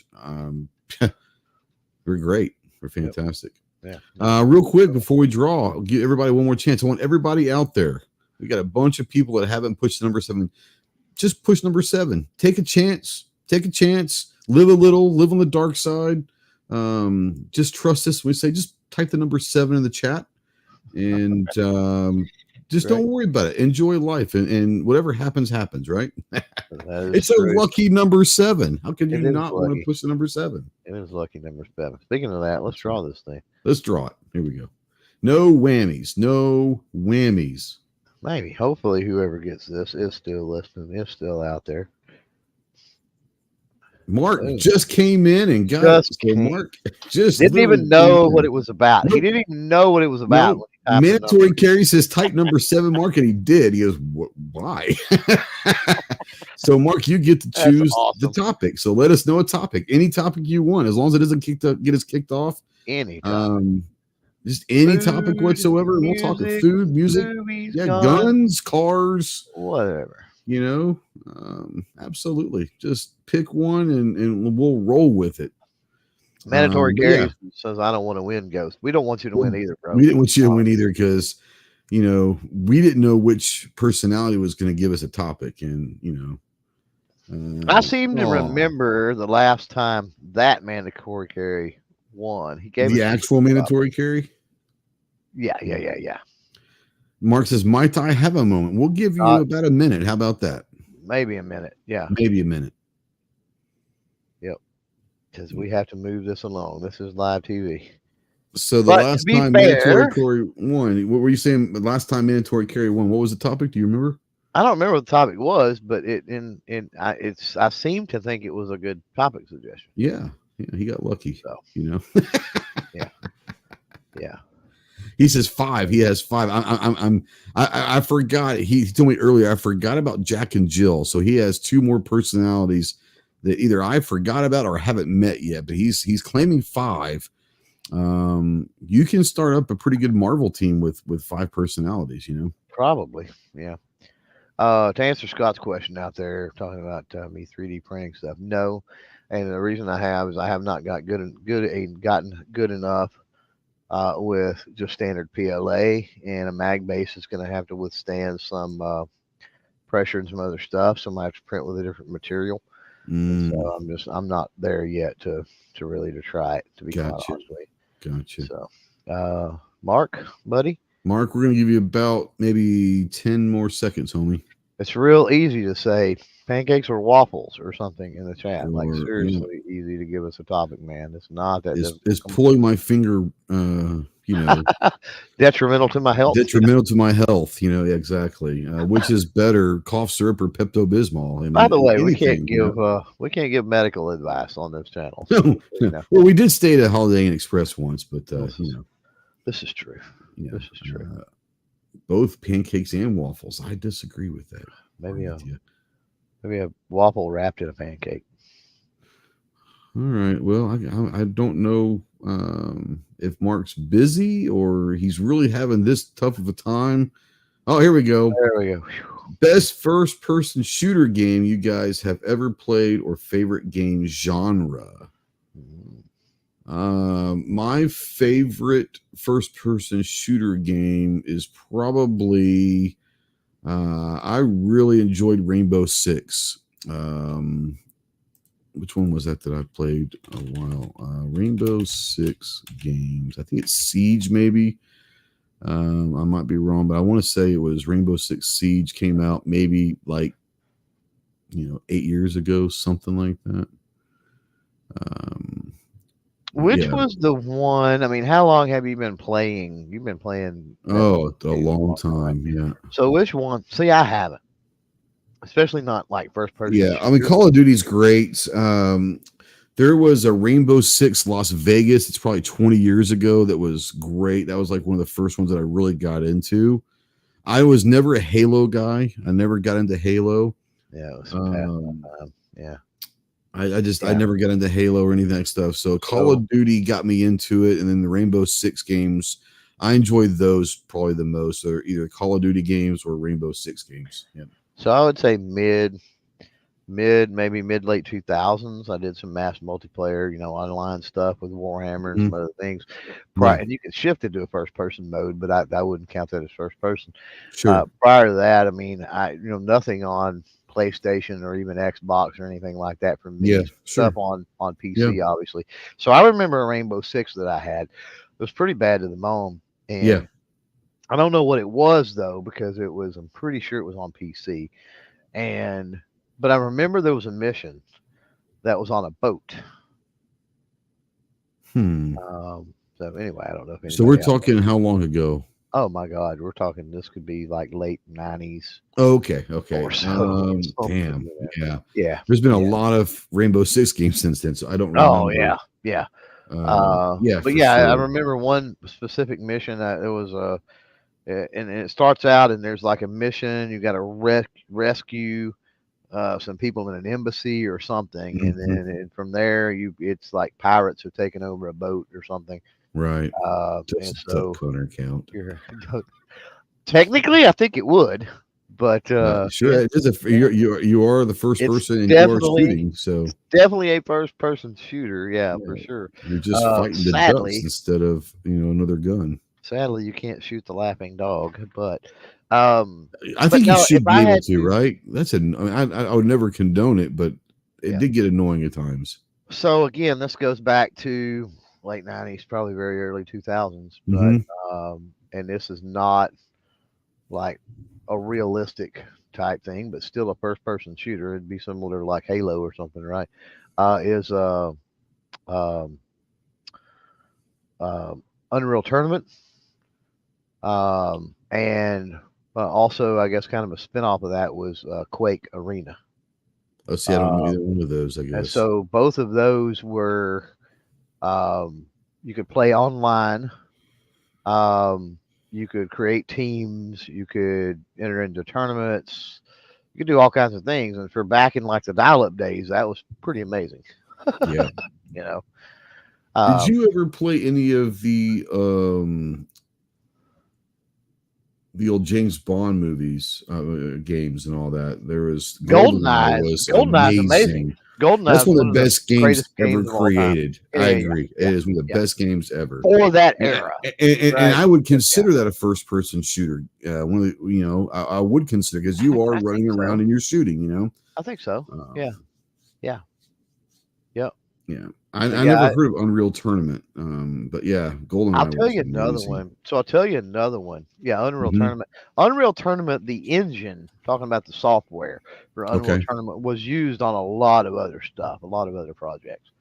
they're great. They're fantastic. Yeah. Real quick before we draw, I'll give everybody one more chance. I want everybody out there. We got a bunch of people that haven't pushed number 7. Just push number 7. Take a chance. Take a chance. Live a little. Live on the dark side. Just trust us. We say just type the number 7 in the chat, and just don't worry about it. Enjoy life, and whatever happens, right? It's a lucky number 7. How could you not want to push the number 7? It is lucky number 7. Speaking of that, let's draw this thing. Let's draw it. Here we go. No whammies. No whammies. Maybe. Hopefully, whoever gets this is still listening. Is still out there. Mark just came in and got it. Mark just didn't even know what it was about. Nope. He didn't even know what it was about. Nope. Mandatory carry says type number 7, Mark, and he did. He goes, why? So, Mark, you get to choose the topic. So let us know a topic, any topic you want, as long as it doesn't get us kicked off. Any topic. Just any topic whatsoever. We'll talk food, music, movies, guns, cars, whatever. Absolutely. Just pick one and we'll roll with it. Mandatory carry says, I don't want to win, Ghost. We don't want you to win either, bro. We didn't want you to win either because, we didn't know which personality was going to give us a topic. And, I seem to remember the last time that mandatory carry won. He gave the actual mandatory carry. Yeah. Mark says, might I have a moment? We'll give you about a minute. How about that? Maybe a minute. Yeah. Maybe a minute. Yep. Because we have to move this along. This is live TV. So the last time mandatory carry won, what were you saying? The last time mandatory carry won, what was the topic? Do you remember? I don't remember what the topic was, but I seem to think it was a good topic suggestion. Yeah, he got lucky. So yeah. He says 5. He has 5. I forgot. He told me earlier. I forgot about Jack and Jill. So he has 2 more personalities that either I forgot about or haven't met yet. But he's claiming 5. You can start up a pretty good Marvel team with 5 personalities. Probably, yeah. To answer Scott's question out there, talking about me 3D printing stuff, no. And the reason I have is I have not got gotten good enough with just standard PLA, and a mag base is going to have to withstand some pressure and some other stuff. So I might have to print with a different material. So I'm not there yet to really try it, to be quite honest with you. Gotcha. So Mark, buddy. Mark, we're gonna give you about maybe 10 more seconds, homie. It's real easy to say pancakes or waffles or something in the chat. Like seriously, easy to give us a topic, man. It's not that. It's pulling my finger, detrimental to my health. Detrimental to my health, exactly. Which is better, cough syrup or Pepto Bismol? I mean, by the way, we can't give medical advice on those channels. No. Well, we did stay at a Holiday Inn Express once, but this is true. This is true. Both pancakes and waffles. I disagree with that. Maybe a waffle wrapped in a pancake. All right. Well, I don't know if Mark's busy or he's really having this tough of a time. Oh, here we go. There we go. Best first-person shooter game you guys have ever played or favorite game genre? My favorite first-person shooter game is probably I really enjoyed Rainbow Six. Which one was that I played a while? Rainbow Six games. I think it's Siege, maybe. I might be wrong, but I want to say it was Rainbow Six Siege. Came out maybe 8 years ago, something like that. Which was the one? I mean, how long have you been playing? You've been playing. A long time. Yeah. So which one? See, I haven't. Especially not like first person. Yeah, I mean, Call of Duty's great. There was a Rainbow Six Las Vegas. It's probably 20 years ago. That was great. That was like one of the first ones that I really got into. I was never a Halo guy. I never got into Halo. Yeah, it was yeah. I never got into Halo or any of that stuff. So Call of Duty got me into it, and then the Rainbow Six games, I enjoyed those probably the most. They're either Call of Duty games or Rainbow Six games. Yeah. So I would say maybe mid late 2000s. I did some mass multiplayer, online stuff with Warhammer and some other things. And you can shift it to a first person mode, but I wouldn't count that as first person. Sure. Prior to that, I mean, nothing on PlayStation or even Xbox or anything like that for me. Yeah, stuff on PC, obviously. So I remember a Rainbow Six that I had. It was pretty bad to the bone. And I don't know what it was though, because I'm pretty sure it was on PC. But I remember there was a mission that was on a boat. So anyway, I don't know if so we're talking how long ago? Oh my God, we're talking. This could be like late 90s. Okay. So, damn. Yeah. There's been a lot of Rainbow Six games since then, so I don't remember. Oh yeah. But yeah, sure. I remember one specific mission that it was and it starts out and there's like a mission. You got to rescue some people in an embassy or something, and then from there it's like pirates have taken over a boat or something. Right. And so count. Technically, I think it would, but sure, it is you are the first person and you are shooting, so it's definitely a first person shooter. Yeah, for sure. You're just fighting the ducks instead of another gun. Sadly, you can't shoot the laughing dog, but I think you should be able to, right? I would never condone it, but it did get annoying at times. So again, this goes back to late 90s, probably very early 2000s, but and this is not like a realistic type thing, but still a first person shooter. It'd be similar to like Halo or something, right? Is Unreal Tournament, and also I guess kind of a spin-off of that was Quake Arena. Oh, see, I don't know either one of those, I guess. And so both of those were you could play online, you could create teams, you could enter into tournaments, you could do all kinds of things. And for back in like the dial-up days, that was pretty amazing. Yeah. Did you ever play any of the old James Bond movies, games and all that? There was GoldenEye. GoldenEye's amazing. GoldenEye That's is one one of the of the best games greatest ever games of all time. created. Yeah, I yeah, agree. yeah, It is one of the yeah. best games ever. For that And era. and I would Yeah. consider that a first-person shooter. One of the, I would consider, because you are I think running around so. and you're shooting. I think so. Yeah. Um, Yeah. Yep. yeah. But I yeah, never heard of Unreal Tournament. But yeah, I'll GoldenEye tell was you another amazing. one. So I'll tell you another one. Yeah, Unreal Mhm. Tournament. Unreal Tournament, the engine, talking about the software for Unreal Okay. Tournament, was used on a lot of other stuff, a lot of other projects.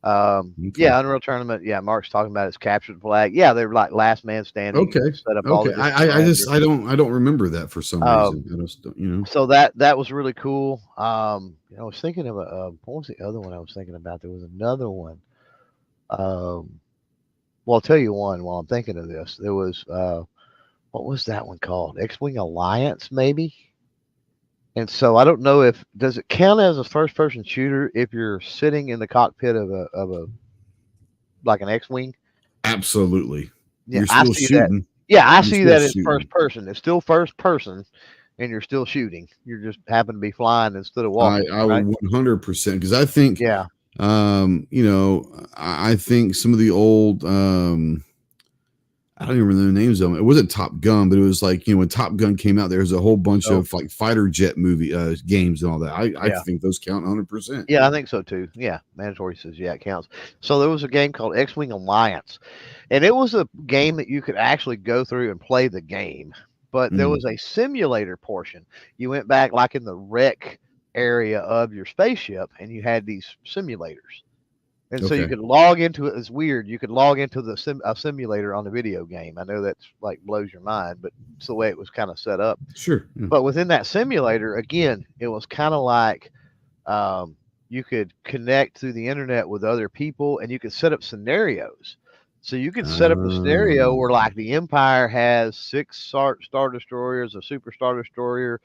Okay. Yeah, Unreal Tournament. Yeah, Mark's talking about his captured flag. Yeah, they were like last man standing. Okay. Set up all Okay. the different I parameters. just I don't remember that for some reason. I just don't. So that was really cool. I was thinking of what was the other one I was thinking about? There was another one. Well, I'll tell you one while I'm thinking of this. There was what was that one called? X-Wing Alliance, maybe. And so I don't know if does it count as a first-person shooter if you're sitting in the cockpit of a like an X-Wing. Absolutely. Yeah, You're I still see that. shooting. Yeah, I You're see still that as shooting. first person. It's still first person, and you're still shooting. You just happen to be flying instead of I walking, I right? would 100%, because I think Yeah. I think some of the old I don't even remember the names of them. It wasn't Top Gun, but it was like, when Top Gun came out, there was a whole bunch Oh, of like fighter jet movie games and all that. I yeah. think those count 100%. Yeah, I think so too. Yeah, mandatory says yeah, it counts. So there was a game called X-Wing Alliance, and it was a game that you could actually go through and play the game, but there Mm, was a simulator portion. You went back like in the wreck area of your spaceship, and you had these simulators. And so you okay. could log into it. It's weird. You could log into a simulator on a video game. I know that's like blows your mind, but it's the way it was kind of set up. Sure. Yeah. But within that simulator, again, it was kind of like um, you could connect through the internet with other people, and you could set up scenarios. So you could set up a scenario Um, where, like, the Empire has 6 Star Destroyers, a Super Star Destroyer,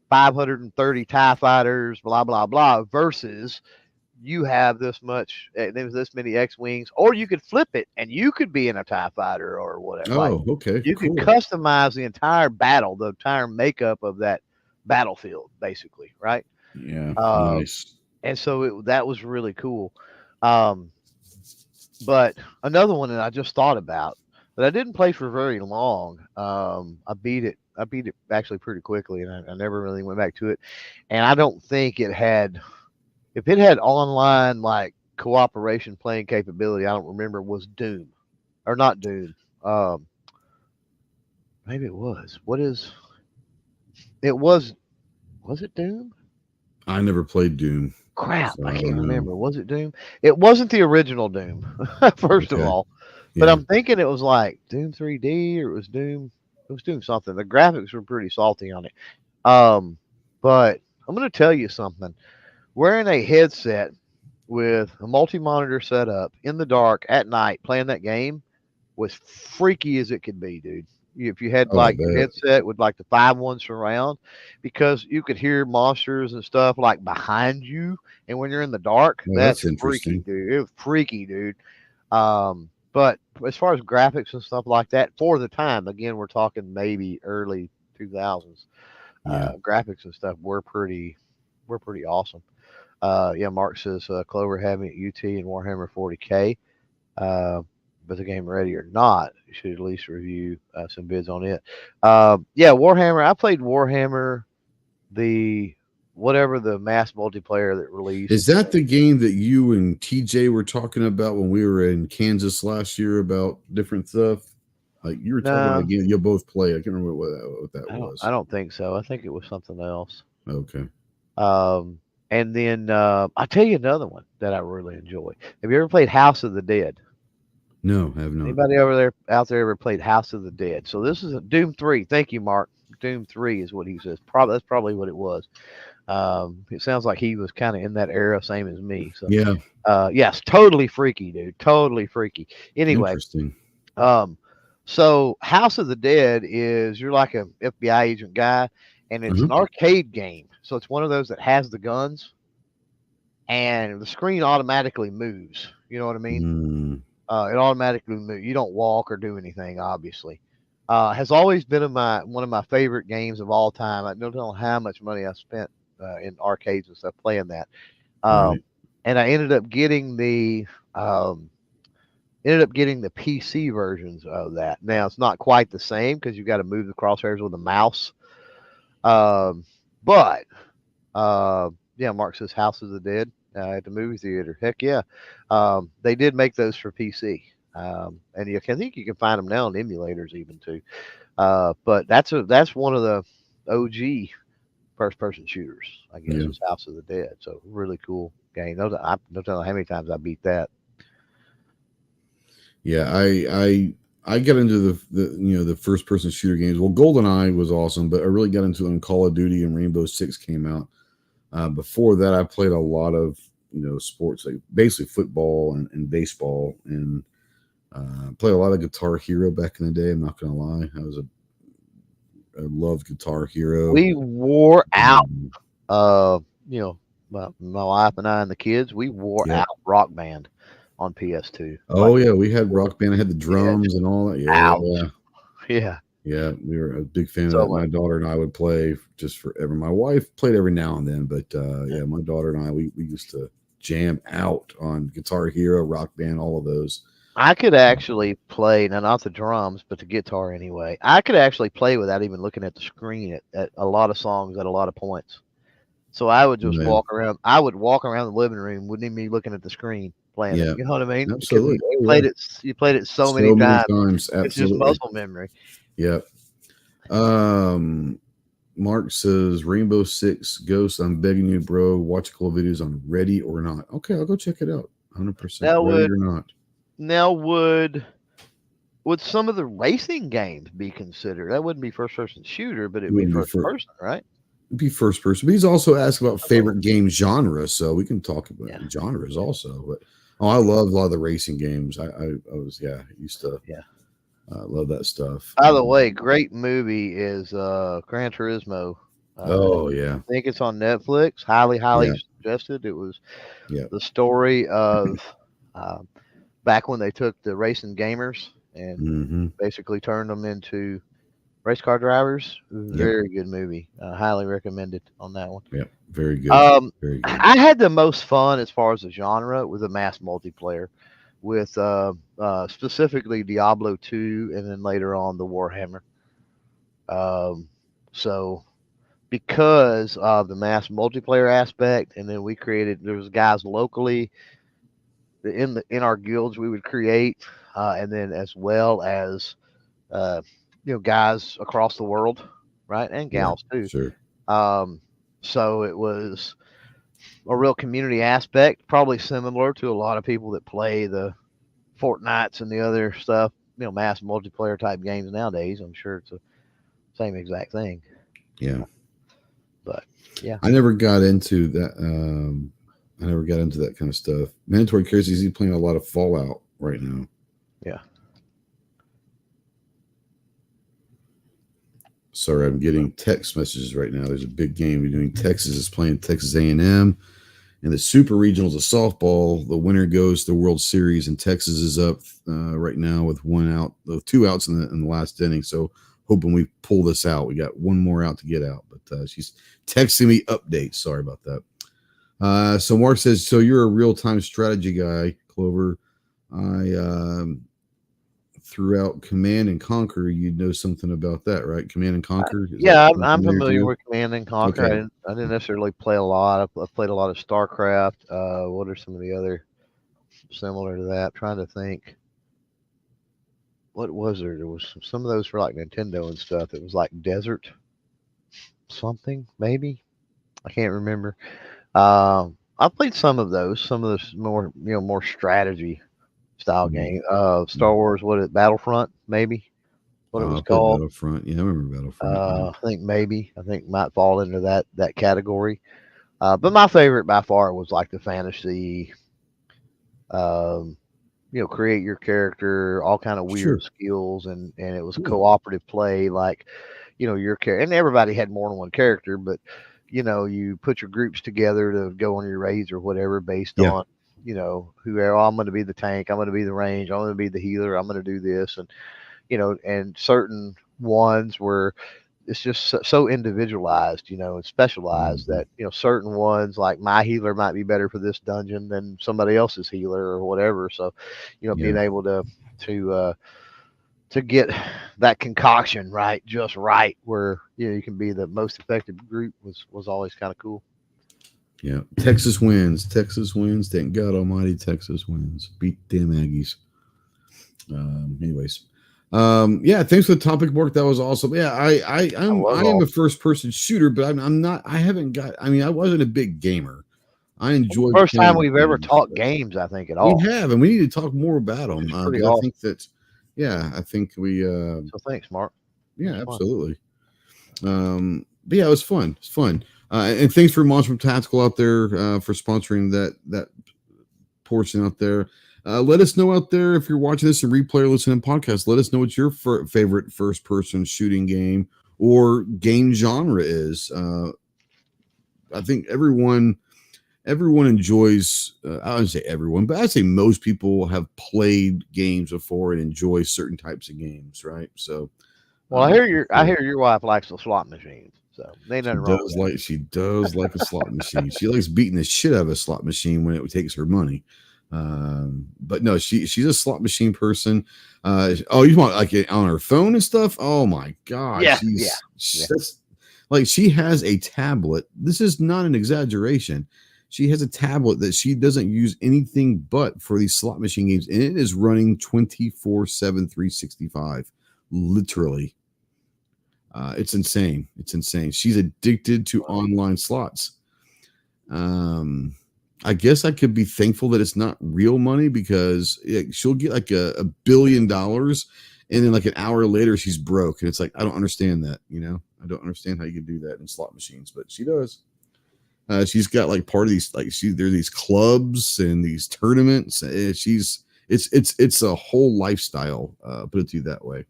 530 TIE fighters, blah blah blah, versus you have this much, there's this many X-wings, or you could flip it and you could be in a TIE fighter or whatever. Like oh, okay. you could Cool. customize the entire battle, the entire makeup of that battlefield, basically, right? Yeah. Uh, Nice. and so that was really cool. Um, but another one that I just thought about that I didn't play for very long. I beat it. I beat it actually pretty quickly, and I never really went back to it. And I don't think it had. If it had online like cooperation playing capability, I don't remember. Was Doom or not Doom? Um, Maybe it was. What is? It was. Was it Doom? I never played Doom, Crap, so I I can't don't know. remember. Was it Doom? It wasn't the original Doom, first of Okay. all. But Yeah. I'm thinking it was like Doom 3D or it was Doom. It was Doom something. The graphics were pretty salty on it. Um, but I'm going to tell you something. Wearing a headset with a multi-monitor setup in the dark at night playing that game was freaky as it could be, dude. If you had Oh, I like your bet. headset with like the 5.1 surround, because you could hear monsters and stuff like behind you, and when you're in the dark, Well, that's that's freaky, interesting. dude. It was freaky, dude. But as far as graphics and stuff like that, for the time, again, we're talking maybe early 2000s. Yeah. Graphics and stuff were pretty awesome. Yeah, Mark says Clover having at UT and Warhammer 40K. Uh, but the game ready or not, you should at least review some bids on it. Yeah, Warhammer. I played Warhammer, the whatever the mass multiplayer that released. Is that the game that you and TJ were talking about when we were in Kansas last year about different stuff? Like, you were talking about a No, game you'll both play. I can't remember what that I was. don't think so. I think it was something else. Okay. Um, and then I'll tell you another one that I really enjoy. Have you ever played House of the Dead? No, I have not. Anybody out there ever played House of the Dead? So this is a Doom 3. Thank you, Mark. Doom 3 is what he says. Probably that's probably what it was. It sounds like he was kind of in that era, same as me. So Yeah. yes, totally freaky, dude. Totally freaky. Anyway, Interesting. um, so House of the Dead is you're like a FBI agent guy, and it's Uh-huh. an arcade game. So it's one of those that has the guns, and the screen automatically moves. You know what I mean? Mm, It automatically moves. You don't walk or do anything, obviously. Has always been one of my favorite games of all time. I don't know how much money I spent in arcades and stuff playing that. Right. And I ended up getting the PC versions of that. Now it's not quite the same because you got to move the crosshairs with a mouse. But yeah, Mark says House of the Dead at the movie theater. Heck yeah, they did make those for PC, and I think you can find them now on emulators even too. But that's one of the OG first person shooters, I guess, was House of the Dead. So really cool game. I don't know how many times I beat that. Yeah, I got into the first person shooter games. Well, GoldenEye was awesome, but I really got into it when Call of Duty and Rainbow Six came out. Before that, I played a lot of sports, like basically football and baseball, and played a lot of Guitar Hero back in the day. I'm not gonna lie, I loved Guitar Hero. We wore out, my wife and I and the kids. We wore out Rock Band on PS2. Oh yeah, we had Rock Band. I had the drums and all that. Yeah. We were a big fan of that. My daughter and I would play just forever. My wife played every now and then, but my daughter and I, we used to jam out on Guitar Hero, Rock Band, all of those. I could actually play, now not the drums, but the guitar anyway. I could actually play without even looking at the screen at a lot of songs at a lot of points. So I would just walk around. I would walk around the living room, wouldn't even be looking at the screen playing it. You know what I mean? Absolutely. You played it so many times. Absolutely. It's just muscle memory. Yep. Mark says Rainbow Six Ghost. I'm begging you, bro. Watch a couple of videos on Ready or Not. Okay, I'll go check it out. 100%. Ready or Not. Now would some of the racing games be considered? That wouldn't be first person shooter, but it'd be first person, right? It'd be first person. But he's also asked about favorite game genre, so we can talk about genres also. But I love a lot of the racing games. I used to love that stuff. By the way, great movie is Gran Turismo. I think it's on Netflix. Highly suggested. It was the story of back when they took the racing gamers and basically turned them into race car drivers. Very good movie. Highly recommended on that one. Yeah, very good. Very good. I had the most fun as far as the genre with the mass multiplayer, with specifically Diablo 2 and then later on the Warhammer. So because of the mass multiplayer aspect, and then there was guys locally in our guilds we would create, and then as well as guys across the world, right, and gals too. Sure. So it was a real community aspect, probably similar to a lot of people that play the Fortnites and the other stuff, mass multiplayer type games nowadays. I'm sure it's the same exact thing. Yeah. But yeah, I never got into that. I never got into that kind of stuff. Mandatory Curiosity is playing a lot of Fallout right now. Yeah. Sorry, I'm getting text messages right now. There's a big game we're doing. Texas is playing Texas A&M. And the Super Regionals of softball, the winner goes to the World Series, and Texas is up right now with 2 outs in the last inning. So hoping we pull this out. We got one more out to get out, but she's texting me updates. Sorry about that. So Mark says, so you're a real-time strategy guy, Clover. I threw out Command and Conquer. You know something about that, right? Command and Conquer? I'm familiar with Command and Conquer. Okay. I didn't necessarily play a lot. I've played a lot of StarCraft. What are some of the other similar to that? I'm trying to think. What was there? There was some of those for like Nintendo and stuff. It was like Desert something, maybe. I can't remember. I've played some of those more strategy style game. Star Wars, Battlefront, maybe? What it was called? Battlefront. Yeah, I remember Battlefront. I think might fall into that category. But my favorite by far was like the fantasy, create your character, all kind of weird skills, and it was cooperative play, like, your character, and everybody had more than one character, but you put your groups together to go on your raids or whatever based on, I'm going to be the tank, I'm going to be the range, I'm going to be the healer, I'm going to do this. And, and certain ones were it's just so individualized, and specialized that certain ones like my healer might be better for this dungeon than somebody else's healer or whatever. So, being able to get that concoction just right, where you can be the most effective group was always kind of cool. Yeah, Texas wins. Texas wins. Thank God Almighty, Texas wins. Beat damn Aggies. Anyways, yeah. Thanks for the topic, Mark. That was awesome. Yeah, I am a first person shooter, but I'm not. I haven't got. I mean, I wasn't a big gamer. I enjoyed. First time we've ever talked games, I think, at all. We have, and we need to talk more about them. Pretty awesome. I think that. Yeah, I think we. So thanks, Mark. Yeah, absolutely. But yeah, it was fun. It's fun. And thanks for Monstrum Tactical out there for sponsoring that portion out there. Let us know out there if you're watching this in replay or listening to podcast. Let us know what your favorite first-person shooting game or game genre is. I think everyone enjoys. I wouldn't say everyone, but I'd say most people have played games before and enjoy certain types of games, right? So, well, I hear your wife likes the slot machines. So they nothing wrong with that. She does like a slot machine. She likes beating the shit out of a slot machine when it takes her money. But no, she's a slot machine person. You want like on her phone and stuff? Oh my god, that's like she has a tablet. This is not an exaggeration. She has a tablet that she doesn't use anything but for these slot machine games, and it is running 24/7, 365, literally. It's insane. It's insane. She's addicted to online slots. I guess I could be thankful that it's not real money, because she'll get like $1 billion, and then like an hour later she's broke, and it's like, I don't understand that. I don't understand how you can do that in slot machines, but she does. She's got like part of these, like there's these clubs and these tournaments. It's a whole lifestyle. Put it to you that way.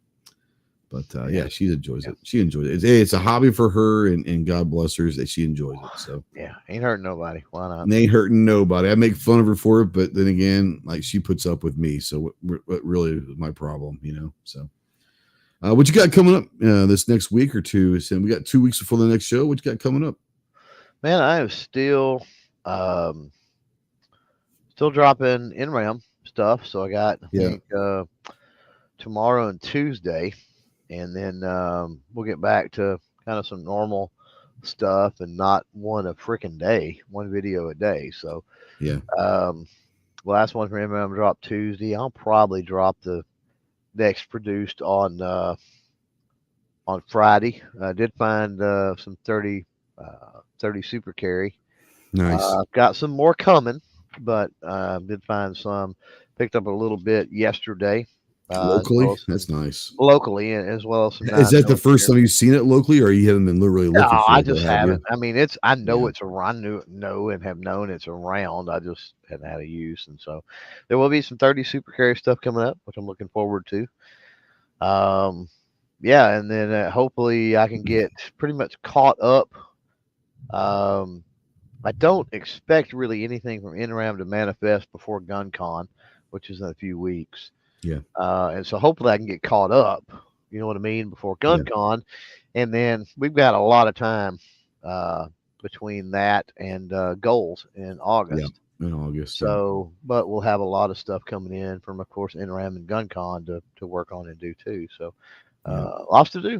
But yeah, she enjoys it. She enjoys it. It's a hobby for her, and God bless her that she enjoys it. So yeah, ain't hurting nobody. Why not? Ain't hurting nobody. I make fun of her for it, but then again, like, she puts up with me. So what really is my problem, So what you got coming up this next week or two? And we got 2 weeks before the next show. What you got coming up? Man, I am still dropping NRAM stuff. So I got I think tomorrow and Tuesday. And then we'll get back to kind of some normal stuff and not one video a day. So yeah, last one from MMM dropped Tuesday. I'll probably drop the next produced on Friday. I did find some 30 super carry. Nice. Got some more coming, but did find some. Picked up a little bit yesterday. Locally, that's nice. Locally, as well as some. Is that the first time you've seen it locally, or you haven't been literally looking? No, I just haven't. I mean, I know it's around. Know and have known it's around. I just hadn't had a use, and so there will be some 30 super carry stuff coming up, which I'm looking forward to. Yeah, and then hopefully I can get pretty much caught up. I don't expect really anything from NRAM to manifest before GunCon, which is in a few weeks. Yeah. And so hopefully I can get caught up, you know what I mean, before GunCon. And then we've got a lot of time between that and goals in August. Yeah, in August. So, but we'll have a lot of stuff coming in from, of course, NRAM and GunCon to work on and do too. So lots to do.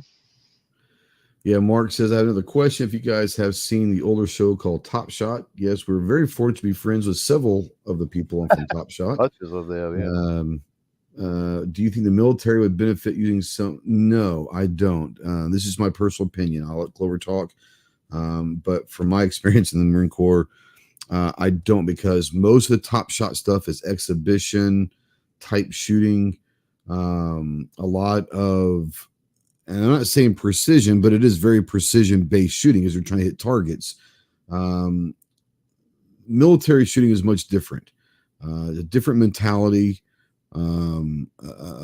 Yeah, Mark says, I have another question. If you guys have seen the older show called Top Shot, yes, we're very fortunate to be friends with several of the people from Top Shot. Touches of them, yeah. Do you think the military would benefit using some? No, I don't. This is my personal opinion. I'll let Clover talk. But from my experience in the Marine Corps, I don't, because most of the Top Shot stuff is exhibition type shooting. A lot of, and I'm not saying precision, but it is very precision based shooting because you're trying to hit targets. Military shooting is much different. A different mentality. A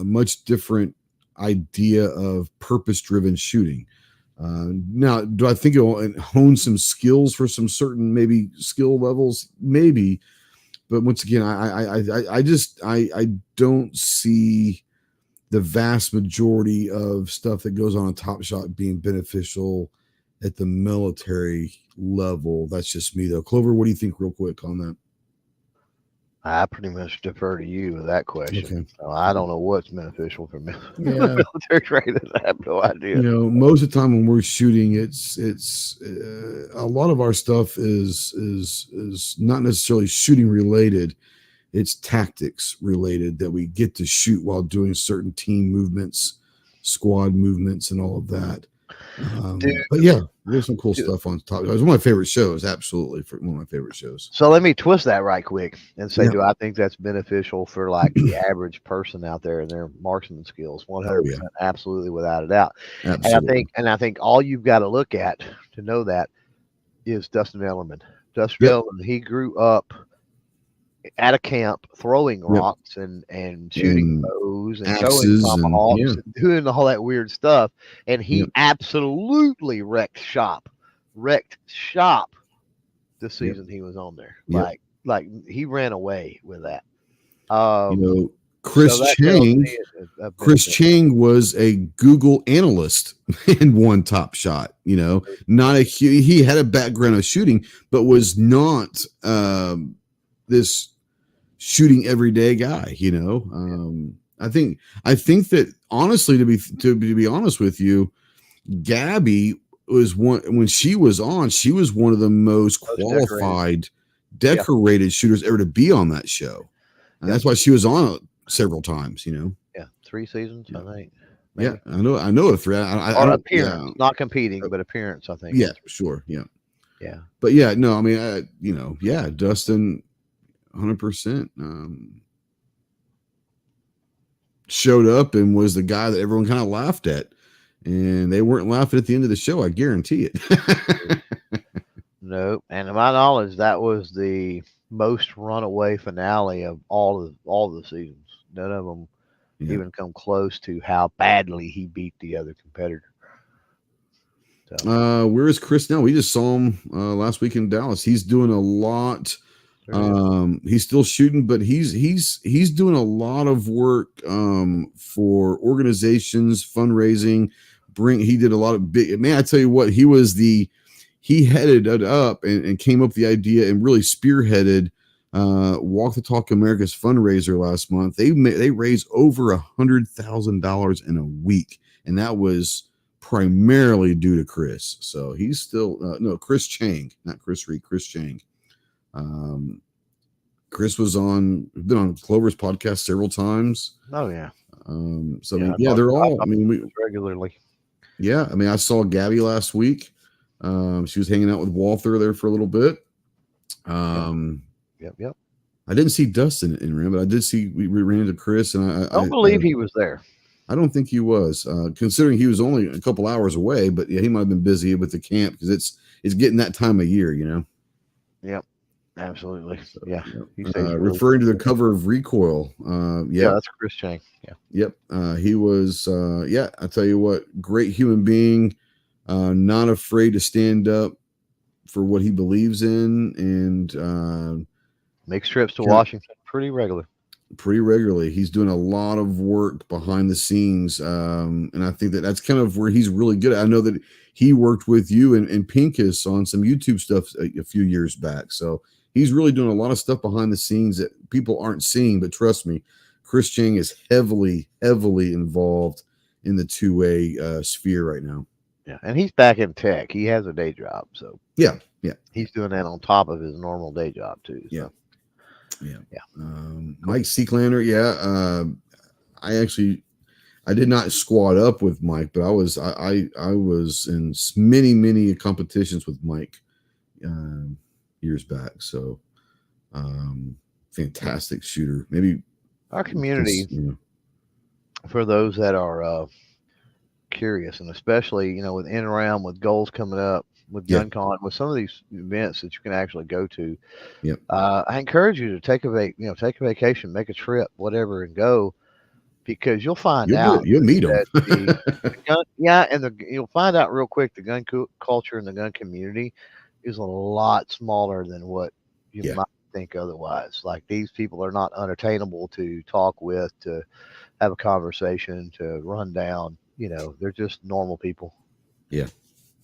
much different idea of purpose-driven shooting. Now, do I think it will hone some skills for some certain maybe skill levels? Maybe, but once again, I don't see the vast majority of stuff that goes on Top Shot being beneficial at the military level. That's just me, though. Clover, what do you think, real quick, on that? I pretty much defer to you with that question. Okay. I don't know what's beneficial for Yeah. military training. I have no idea. Most of the time when we're shooting, it's a lot of our stuff is not necessarily shooting related. It's tactics related that we get to shoot while doing certain team movements, squad movements, and all of that. But yeah, there's some cool stuff on top. It was one of my favorite shows. Absolutely, one of my favorite shows. So let me twist that right quick and say, do I think that's beneficial for like the average person out there and their marksman skills? 100%, absolutely, without a doubt. Absolutely. And I think all you've got to look at to know that is Dustin Ellerman. Dustin Ellerman, he grew up at a camp throwing rocks and shooting bows and throwing tomahawks and doing all that weird stuff. And he absolutely wrecked shop the season he was on there. Like he ran away with that. Chris Chang was a Google analyst and won Top Shot. Not he had a background of shooting, but was not this shooting everyday guy. I think that honestly, to be honest with you, Gabby was when she was on, she was one of the most qualified, decorated shooters ever to be on that show. And that's why she was on it several times, 3 seasons, I think. Maybe. Yeah, I know it for appearance, not competing, but appearance, I think. Yeah, sure. Yeah. But Dustin 100% showed up and was the guy that everyone kind of laughed at, and they weren't laughing at the end of the show. I guarantee it. No, and to my knowledge, that was the most runaway finale of all the seasons. None of them even come close to how badly he beat the other competitor. So. Where is Chris now? We just saw him last week in Dallas. He's doing a lot. He's still shooting, but he's doing a lot of work for organizations, fundraising. He did a lot of big. Man, I tell you what, he headed it up and came up with the idea and really spearheaded Walk the Talk America's fundraiser last month. They raised over $100,000 in a week, and that was primarily due to Chris. So he's still Chris Chang, not Chris Reed, Chris Chang. Chris been on Clover's podcast several times. Oh yeah. They're all. Regularly. Yeah, I saw Gabby last week. She was hanging out with Walther there for a little bit. Yep. I didn't see Dustin in room, but I did see we ran into Chris, and I don't believe he was there. I don't think he was, considering he was only a couple hours away. But yeah, he might have been busy with the camp because it's getting that time of year, Yep, absolutely. Yeah. Referring to the cover of Recoil. That's Chris Chang. Yeah. Yep. He was. I tell you what, great human being. Not afraid to stand up for what he believes in, and makes trips to Washington pretty regularly. He's doing a lot of work behind the scenes, and I think that's kind of where he's really good. I know that he worked with you and Pincus on some YouTube stuff a few years back, so he's really doing a lot of stuff behind the scenes that people aren't seeing. But trust me, Chris Chang is heavily involved in the 2A sphere right now. Yeah, and he's back in tech. He has a day job, so yeah, he's doing that on top of his normal day job too. So. Yeah. Mike Seeklander. I did not squad up with Mike, but I was in many competitions with Mike years back. So fantastic shooter. Maybe our community, for those that are curious, and especially with in around with goals coming up with GunCon, with some of these events that you can actually go to. I encourage you to take a vacation, make a trip, whatever, and go, because you'll find out you'll meet them. You'll find out real quick the gun culture and the gun community is a lot smaller than what you might think otherwise. Like, these people are not unattainable to talk with, to have a conversation, to run down. They're just normal people. Yeah.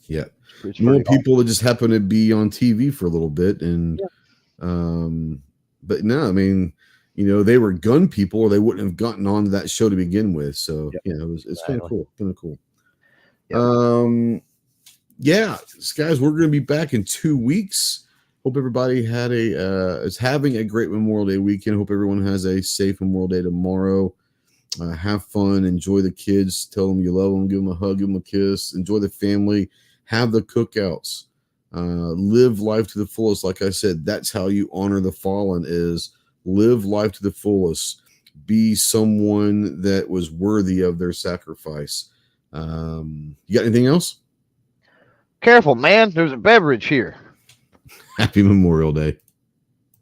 It's Normal pretty people that just happen to be on TV for a little bit, and but no, I mean, they were gun people, or they wouldn't have gotten on that show to begin with. So it's kind of cool. Kind of cool. Yep. Yeah, guys, we're going to be back in 2 weeks. Hope everybody is having a great Memorial Day weekend. Hope everyone has a safe Memorial Day tomorrow. Have fun, enjoy the kids, tell them you love them, give them a hug, give them a kiss, enjoy the family, have the cookouts, live life to the fullest. Like I said, that's how you honor the fallen, is live life to the fullest. Be someone that was worthy of their sacrifice. You got anything else? Careful, man. There's a beverage here. Happy Memorial Day.